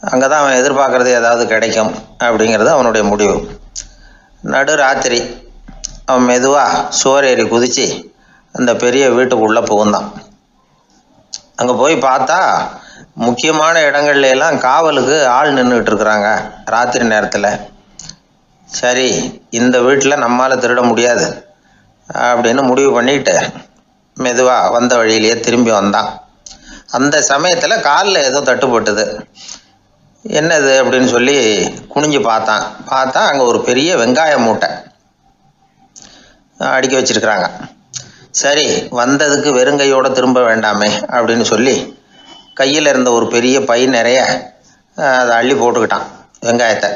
S1: அங்கே தான் அவன் எதிர்பார்க்குறது ஏதாவது கிடைக்கும் அப்படிங்கிறது அவனுடைய முடிவு. நடு ராத்திரி அவன் மெதுவாக சோறேறி குதித்து அந்த பெரிய வீட்டுக்குள்ளே புகுந்தான். அங்கே போய் பார்த்தா முக்கியமான இடங்கள்ல எல்லாம் காவலுக்கு ஆள் நின்றுட்டு இருக்கிறாங்க ராத்திரி நேரத்தில். சரி, இந்த வீட்டில் நம்மால் திருட முடியாது அப்படின்னு முடிவு பண்ணிட்டு மெதுவாக வந்த வழியிலேயே திரும்பி வந்தான். அந்த சமயத்தில் காலில் ஏதோ தட்டுப்பட்டுது. என்னது அப்படின்னு சொல்லி குனிஞ்சு பார்த்தா அங்கே ஒரு பெரிய வெங்காய மூட்டை அடுக்கி வச்சிருக்கிறாங்க. சரி, வந்ததுக்கு வெறுங்கையோடு திரும்ப வேண்டாமே அப்படின்னு சொல்லி கையில் இருந்த ஒரு பெரிய பை நிறைய அதை அள்ளி போட்டுக்கிட்டான். வெங்காயத்தை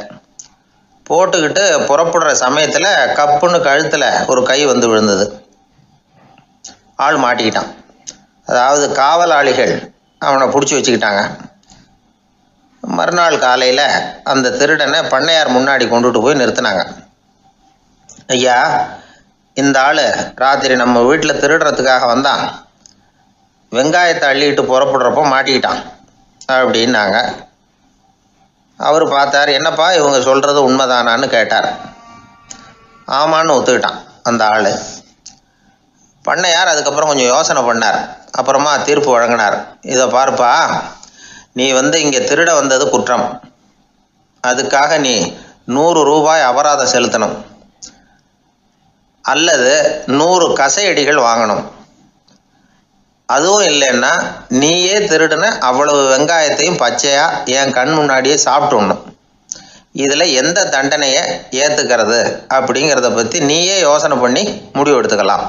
S1: போட்டுக்கிட்டு புறப்படுற சமயத்தில் கப்புன்னு கழுத்தில் ஒரு கை விழுந்தது. ஆள் மாட்டிக்கிட்டான். அதாவது காவலாளிகள் அவனை பிடிச்சி வச்சுக்கிட்டாங்க. மறுநாள் காலையில் அந்த திருடனை பண்ணையார் முன்னாடி கொண்டுட்டு போய் நிறுத்தினாங்க. ஐயா, இந்த ஆள் ராத்திரி நம்ம வீட்டில் திருடுறதுக்காக வந்தான், வெங்காயத்தை அள்ளிட்டு புறப்படுறப்போ மாட்டிக்கிட்டான் அப்படின்னாங்க. அவர் பார்த்தார், என்னப்பா இவங்க சொல்கிறது உண்மைதானான்னு கேட்டார். ஆமான்னு ஒத்துக்கிட்டான் அந்த ஆள். பண்ணையார் அதுக்கப்புறம் கொஞ்சம் யோசனை பண்ணார். அப்புறமா தீர்ப்பு வழங்கினார். இதை பார்ப்பா, நீ இங்கே திருட வந்தது குற்றம், அதுக்காக நீ 100 ரூபாய் அபராதம் செலுத்தணும், அல்லது 100 கசையடிகள் வாங்கணும். அதுவும் இல்லைன்னா நீயே திருடுன அவ்வளவு வெங்காயத்தையும் பச்சையா என் கண் முன்னாடியே சாப்பிட்டுணும். இதில் எந்த தண்டனையை ஏற்றுக்கிறது அப்படிங்கிறத பற்றி நீயே யோசனை பண்ணி முடிவு எடுத்துக்கலாம்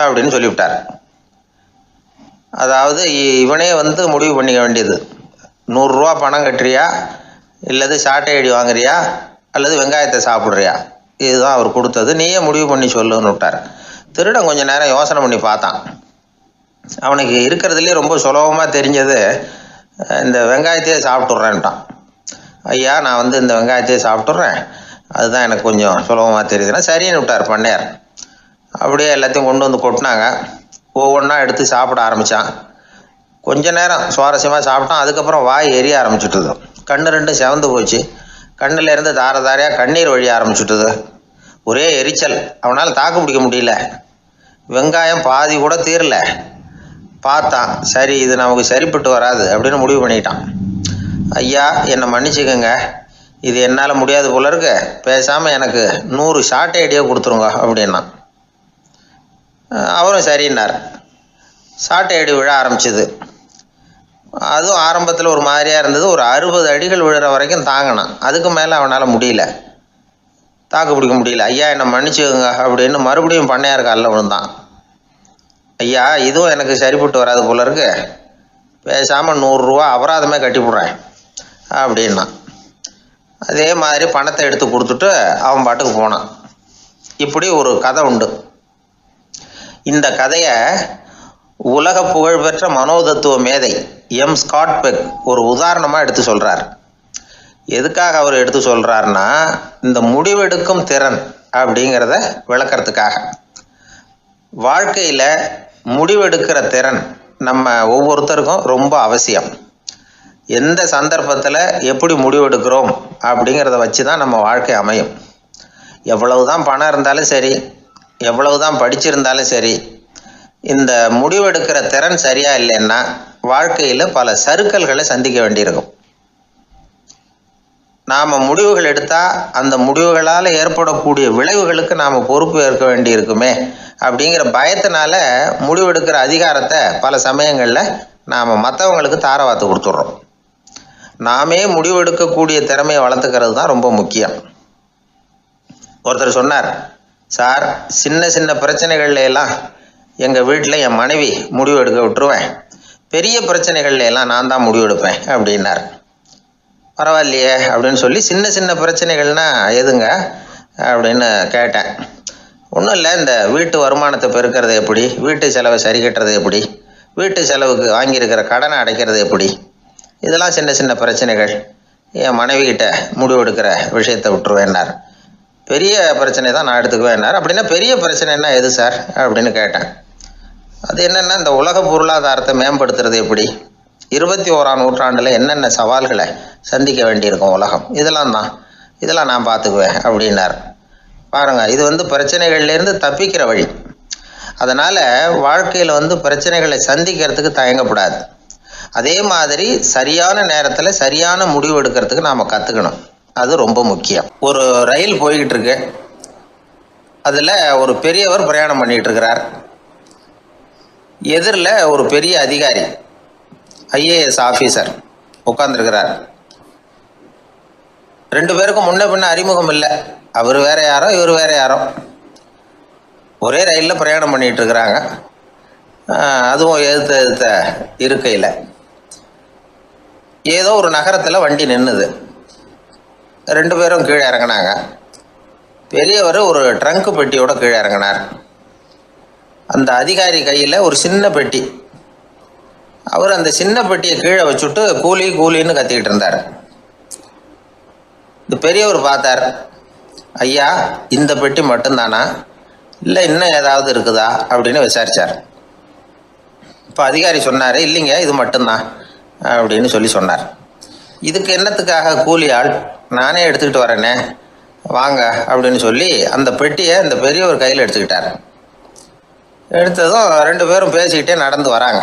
S1: அப்படின்னு சொல்லிவிட்டார். அதாவது இவனே முடிவு பண்ணிக்க வேண்டியது, 100 ரூபா பணம் கட்டுறியா, இல்லது சாட்டை அடி வாங்குறியா, அல்லது வெங்காயத்தை சாப்பிட்றியா, இதுதான் அவர் கொடுத்தது, நீயே முடிவு பண்ணி சொல்லுன்னு விட்டார். திருடன் கொஞ்சம் நேரம் யோசனை பண்ணி பார்த்தான். அவனுக்கு இருக்கிறதுலே ரொம்ப சுலபமாக தெரிஞ்சது இந்த வெங்காயத்தையே சாப்பிட்டுட்றேன்ட்டான். ஐயா, நான் இந்த வெங்காயத்தையே சாப்பிட்டுட்றேன், அதுதான் எனக்கு கொஞ்சம் சுலபமாக தெரியுதுன்னா சரின்னு விட்டார் பண்ணையார். அப்படியே எல்லாத்தையும் கொண்டு கொட்டினாங்க. ஒவ்வொன்றா எடுத்து சாப்பிட ஆரம்பித்தான். கொஞ்ச நேரம் சுவாரஸ்யமாக சாப்பிட்டான். அதுக்கப்புறம் வாய் எரிய ஆரம்பிச்சுட்டுது. கண்ணு ரெண்டும் செவந்து போச்சு. கண்ணில் இருந்து தார தாரையாக கண்ணீர் வழிய ஆரம்பிச்சுட்டுது. ஒரே எரிச்சல். அவனால் தாக்கு பிடிக்க முடியல. வெங்காயம் பாதி கூட தீரல. பார்த்தான், சரி இது நமக்கு சரிப்பட்டு வராது அப்படின்னு முடிவு பண்ணிட்டான். ஐயா, என்னை மன்னிச்சுக்கோங்க, இது என்னால் முடியாது போல இருக்கு, பேசாமல் எனக்கு 100 சாட்டை அடியை கொடுத்துருங்க அப்படின்னா. அவரும் சரின்னார். சாட்டை அடி விழ ஆரம்பிச்சிது. அதுவும் ஆரம்பத்தில் ஒரு மாதிரியாக இருந்தது. ஒரு 60 அடிகள் விழுற வரைக்கும் தாங்கினான். அதுக்கு மேலே அவனால் முடியல, தாக்கு பிடிக்க முடியல. ஐயா, என்னை மன்னிச்சுக்கோங்க அப்படின்னு மறுபடியும் பண்ணையார் காலில் விழுந்தான். ஐயா, இதுவும் எனக்கு சரிப்பட்டு வராது போல இருக்கு, பேசாமல் 100 ரூபா அபராதமே கட்டிவிட்றேன் அப்படின்னா. அதே மாதிரி பணத்தை எடுத்து கொடுத்துட்டு அவன் பாட்டுக்கு போனான். இப்படி ஒரு கதை உண்டு. இந்த கதையை உலக புகழ்பெற்ற மனோதத்துவ மேதை எம் ஸ்காட் பெக் ஒரு உதாரணமாக எடுத்து சொல்கிறார். எதுக்காக அவர் எடுத்து சொல்கிறாருன்னா, இந்த முடிவெடுக்கும் திறன் அப்படிங்கிறத விளக்கறதுக்காக. வாழ்க்கையில் முடிவெடுக்கிற திறன் நம்ம ஒவ்வொருத்தருக்கும் ரொம்ப அவசியம். எந்த சந்தர்ப்பத்தில் எப்படி முடிவெடுக்கிறோம் அப்படிங்கிறத வச்சு தான் நம்ம வாழ்க்கை அமையும். எவ்வளவு தான் பணம் இருந்தாலும் சரி, எவ்வளவு தான் படிச்சிருந்தாலும் சரி, இந்த முடிவெடுக்கிற திறன் சரியா இல்லைன்னா வாழ்க்கையில் பல சறுக்கல்களை சந்திக்க வேண்டியிருக்கும். நாம் முடிவுகள் எடுத்தால் அந்த முடிவுகளால் ஏற்படக்கூடிய விளைவுகளுக்கு நாம் பொறுப்பு ஏற்க வேண்டியிருக்குமே அப்படிங்கிற பயத்தினால முடிவெடுக்கிற அதிகாரத்தை பல சமயங்களில் நாம் மற்றவங்களுக்கு தாரவாத்து கொடுத்துட்றோம். நாமே முடிவெடுக்கக்கூடிய திறமையை வளர்த்துக்கிறது தான் ரொம்ப முக்கியம். ஒருத்தர் சொன்னார், சார், சின்ன சின்ன பிரச்சனைகள்ல எல்லாம் எங்கள் வீட்டில் என் மனைவி முடிவு எடுக்க விட்டுருவேன், பெரிய பிரச்சனைகள்ல எல்லாம் நான் தான் முடிவெடுப்பேன் அப்படின்னார். பரவாயில்லையே அப்படின்னு சொல்லி, சின்ன சின்ன பிரச்சனைகள்னா எதுங்க அப்படின்னு கேட்டேன். ஒன்றும் இல்லை, இந்த வீட்டு வருமானத்தை பெருக்கிறது எப்படி, வீட்டு செலவை சரி கட்டுறது எப்படி, வீட்டு செலவுக்கு வாங்கியிருக்கிற கடனை அடைக்கிறது எப்படி, இதெல்லாம் சின்ன சின்ன பிரச்சனைகள், என் மனைவிகிட்ட முடிவெடுக்கிற விஷயத்தை விட்டுருவேன்னார். பெரிய பிரச்சனை தான் நான் எடுத்துக்குவேன்னார். அப்படின்னா பெரிய பிரச்சனைன்னா எது சார் அப்படின்னு கேட்டேன். அது என்னென்னா, இந்த உலக பொருளாதாரத்தை மேம்படுத்துறது எப்படி, 21ஆம் நூற்றாண்டில் என்னென்ன சவால்களை சந்திக்க வேண்டியிருக்கும் உலகம், இதெல்லாம் நான் பார்த்துக்குவேன் அப்படின்னார். பாருங்க, இது பிரச்சனைகள்லேருந்து தப்பிக்கிற வழி. அதனால் வாழ்க்கையில் பிரச்சனைகளை சந்திக்கிறதுக்கு தயங்கக்கூடாது. அதே மாதிரி சரியான நேரத்தில் சரியான முடிவு எடுக்கிறதுக்கு நாம் கற்றுக்கணும். அது ரொம்ப முக்கியம். ஒரு ரயில் போய்கிட்டு இருக்கு. அதில் ஒரு பெரியவர் பிரயாணம் பண்ணிகிட்டு இருக்கிறார். எதிரில் ஒரு பெரிய அதிகாரி, ஐஏஎஸ் ஆஃபீஸர் உட்காந்துருக்கிறார். 2 பேருக்கும் முன்ன பின்ன அறிமுகம் இல்லை. அவர் வேற யாரோ, இவர் வேற யாரோ. ஒரே ரயிலில் பிரயாணம் பண்ணிகிட்டு இருக்கிறாங்க. அதுவும் எதிர்த்த இருக்கையில். ஏதோ ஒரு நகரத்தில் வண்டி நின்றுது. 2 பேரும் கீழே இறங்கினாங்க. பெரியவர் ஒரு ட்ரங்கு பெட்டியோட கீழே இறங்கினார். அந்த அதிகாரி கையில் ஒரு சின்ன பெட்டி. அவர் அந்த சின்ன பெட்டியை கீழே வச்சுட்டு கூலி கூலின்னு கத்திக்கிட்டு இருந்தார். இந்த பெரியவர் பார்த்தார். ஐயா, இந்த பெட்டி மட்டும்தானா, இல்லை இன்னும் ஏதாவது இருக்குதா அப்படின்னு விசாரித்தார். இப்போ அதிகாரி சொன்னார், இல்லைங்க, இது மட்டும்தான் அப்படின்னு சொன்னார். இதுக்கு என்னத்துக்காக கூலி ஆள், நானே எடுத்துக்கிட்டு வரேனே, வாங்க அப்படின்னு சொல்லி அந்த பெட்டியை இந்த பெரியவர் கையில் எடுத்துக்கிட்டார். எடுத்ததும் 2 பேரும் பேசிக்கிட்டே நடந்து வராங்க.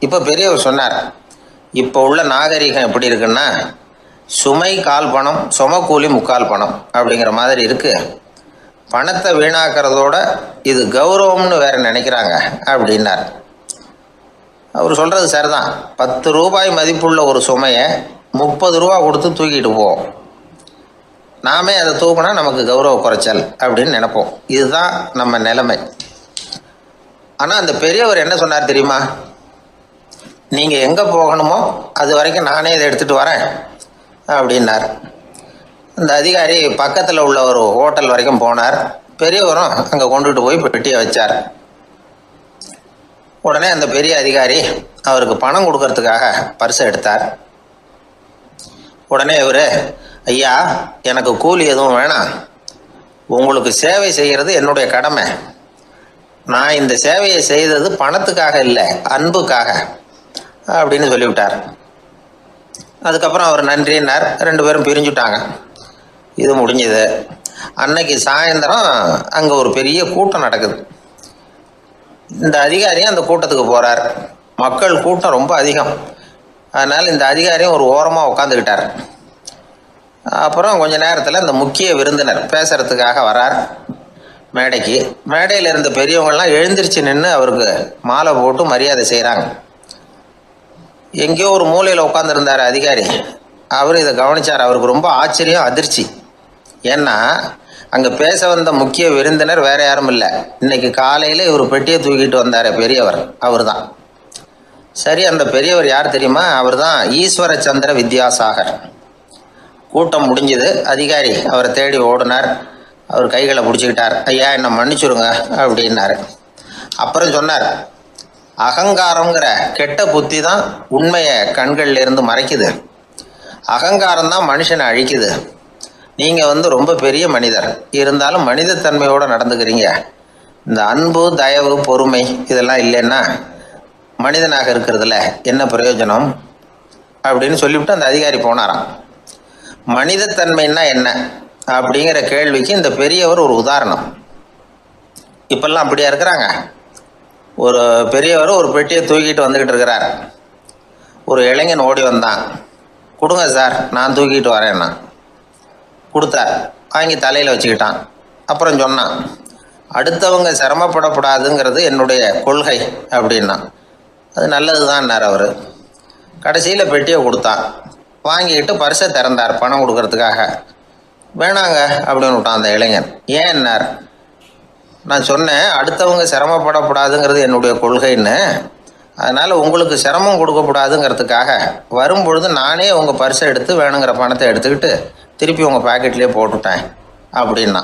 S1: இப்போ பெரியவர் சொன்னார், இப்போ உள்ள நாகரிகம் எப்படி இருக்குன்னா, சுமை கால் பணம், சுமக்கூலி முக்கால் பணம் அப்படிங்கிற மாதிரி இருக்குது. பணத்தை வீணாக்கிறதோட இது கௌரவம்னு வேற நினைக்கிறாங்க அப்படின்னார். அவர் சொல்கிறது சரிதான். 10 ரூபாய் மதிப்புள்ள ஒரு சுமையை 30 ரூபா கொடுத்து தூக்கிட்டு போவோம். நாமே அதை தூக்கினா நமக்கு கௌரவ குறைச்சல் அப்படின்னு நினைப்போம். இதுதான் நம்ம நிலைமை. ஆனால் அந்த பெரியவர் என்ன சொன்னார் தெரியுமா? நீங்கள் எங்கே போகணுமோ அது வரைக்கும் நானே இதை எடுத்துகிட்டு வரேன் அப்படின்னார். இந்த அதிகாரி பக்கத்தில் உள்ள ஒரு ஹோட்டல் வரைக்கும் போனார். பெரியவரும் அங்கே கொண்டுட்டு போய் பெட்டியை வச்சார். உடனே அந்த பெரிய அதிகாரி அவருக்கு பணம் கொடுக்கறதுக்காக பர்ஸை எடுத்தார். உடனே இவர், ஐயா, எனக்கு கூலி எதுவும் வேணாம், உங்களுக்கு சேவை செய்கிறது என்னுடைய கடமை, நான் இந்த சேவையை செய்தது பணத்துக்காக இல்லை, அன்புக்காக அப்படின்னு சொல்லிவிட்டார். அதுக்கப்புறம் அவர் நன்றினார். 2 பேரும் பிரிஞ்சுட்டாங்க. இது முடிஞ்சது. அன்னைக்கு சாயந்தரம் அங்கே ஒரு பெரிய கூட்டம் நடக்குது. இந்த அதிகாரியும் அந்த கூட்டத்துக்கு போகிறார். மக்கள் கூட்டம் ரொம்ப அதிகம். அதனால் இந்த அதிகாரியும் ஒரு ஓரமாக உட்காந்துக்கிட்டார். அப்புறம் கொஞ்ச நேரத்தில் இந்த முக்கிய விருந்தினர் பேசுகிறதுக்காக வரார் மேடைக்கு. மேடையில் இருந்த பெரியவங்கள்லாம் எழுந்திரிச்சு நின்று அவருக்கு மாலை போட்டு மரியாதை செய்கிறாங்க. எங்கேயோ ஒரு மூலையில் உட்காந்துருந்தார் அதிகாரி. அவர் இதை கவனித்தார். அவருக்கு ரொம்ப ஆச்சரியம், அதிர்ச்சி. ஏன்னா அங்கே பேச வந்த முக்கிய விருந்தினர் வேற யாரும் இல்லை, இன்னைக்கு காலையில் இவர் பெட்டியை தூக்கிட்டு வந்தார் பெரியவர், அவர் தான். சரி, அந்த பெரியவர் யார் தெரியுமா? அவர் தான் ஈஸ்வர சந்திர வித்யாசாகர். கூட்டம் முடிஞ்சது. அதிகாரி அவரை தேடி ஓடினார். அவர் கைகளை பிடிச்சிக்கிட்டார். ஐயா, என்னை மன்னிச்சுடுங்க அப்படின்னாரு. அப்புறம் சொன்னார், அகங்காரங்கிற கெட்ட புத்தி தான் உண்மையை கண்கள்ல இருந்து மறைக்குது. அகங்காரம் தான் மனுஷனை அழிக்குது. நீங்கள் ரொம்ப பெரிய மனிதர், இருந்தாலும் மனிதத்தன்மையோடு நடந்துக்கிறீங்க. இந்த அன்பு, தயவு, பொறுமை இதெல்லாம் இல்லைன்னா மனிதனாக இருக்கிறதுல என்ன பிரயோஜனம் அப்படின்னு சொல்லிவிட்டு அந்த அதிகாரி போனாராம். மனிதத்தன்மைன்னா என்ன அப்படிங்கிற கேள்விக்கு இந்த பெரியவர் ஒரு உதாரணம். இப்பெல்லாம் அப்படியா இருக்கிறாங்க? ஒரு பெரியவர் ஒரு பெட்டியை தூக்கிட்டு வந்துக்கிட்டு இருக்கிறார். ஒரு இளைஞன் ஓடி வந்தான். கொடுங்க சார், நான் தூக்கிட்டு வரேன்னா. கொடுத்தார். வாங்கி தலையில் வச்சுக்கிட்டான். அப்புறம் சொன்னான், அடுத்தவங்க சிரமப்படக்கூடாதுங்கிறது என்னுடைய கொள்கை அப்படின்னா. அது நல்லது தான்னார் அவர். கடைசியில் பெட்டியை கொடுத்தான். வாங்கிக்கிட்டு பர்ஸை திறந்தார் பணம் கொடுக்கறதுக்காக. வேணாங்க அப்படின்னு விட்டான் அந்த இளைஞன். ஏன்னார்? நான் சொன்னேன் அடுத்தவங்க சிரமப்படக்கூடாதுங்கிறது என்னுடைய கொள்கைன்னு. அதனால் உங்களுக்கு சிரமம் கொடுக்கக்கூடாதுங்கிறதுக்காக வரும்பொழுது நானே உங்கள் பர்ஸை எடுத்து வேணுங்கிற பணத்தை எடுத்துக்கிட்டு திருப்பி உங்கள் பாக்கெட்லேயே போட்டுட்டேன் அப்படின்னா.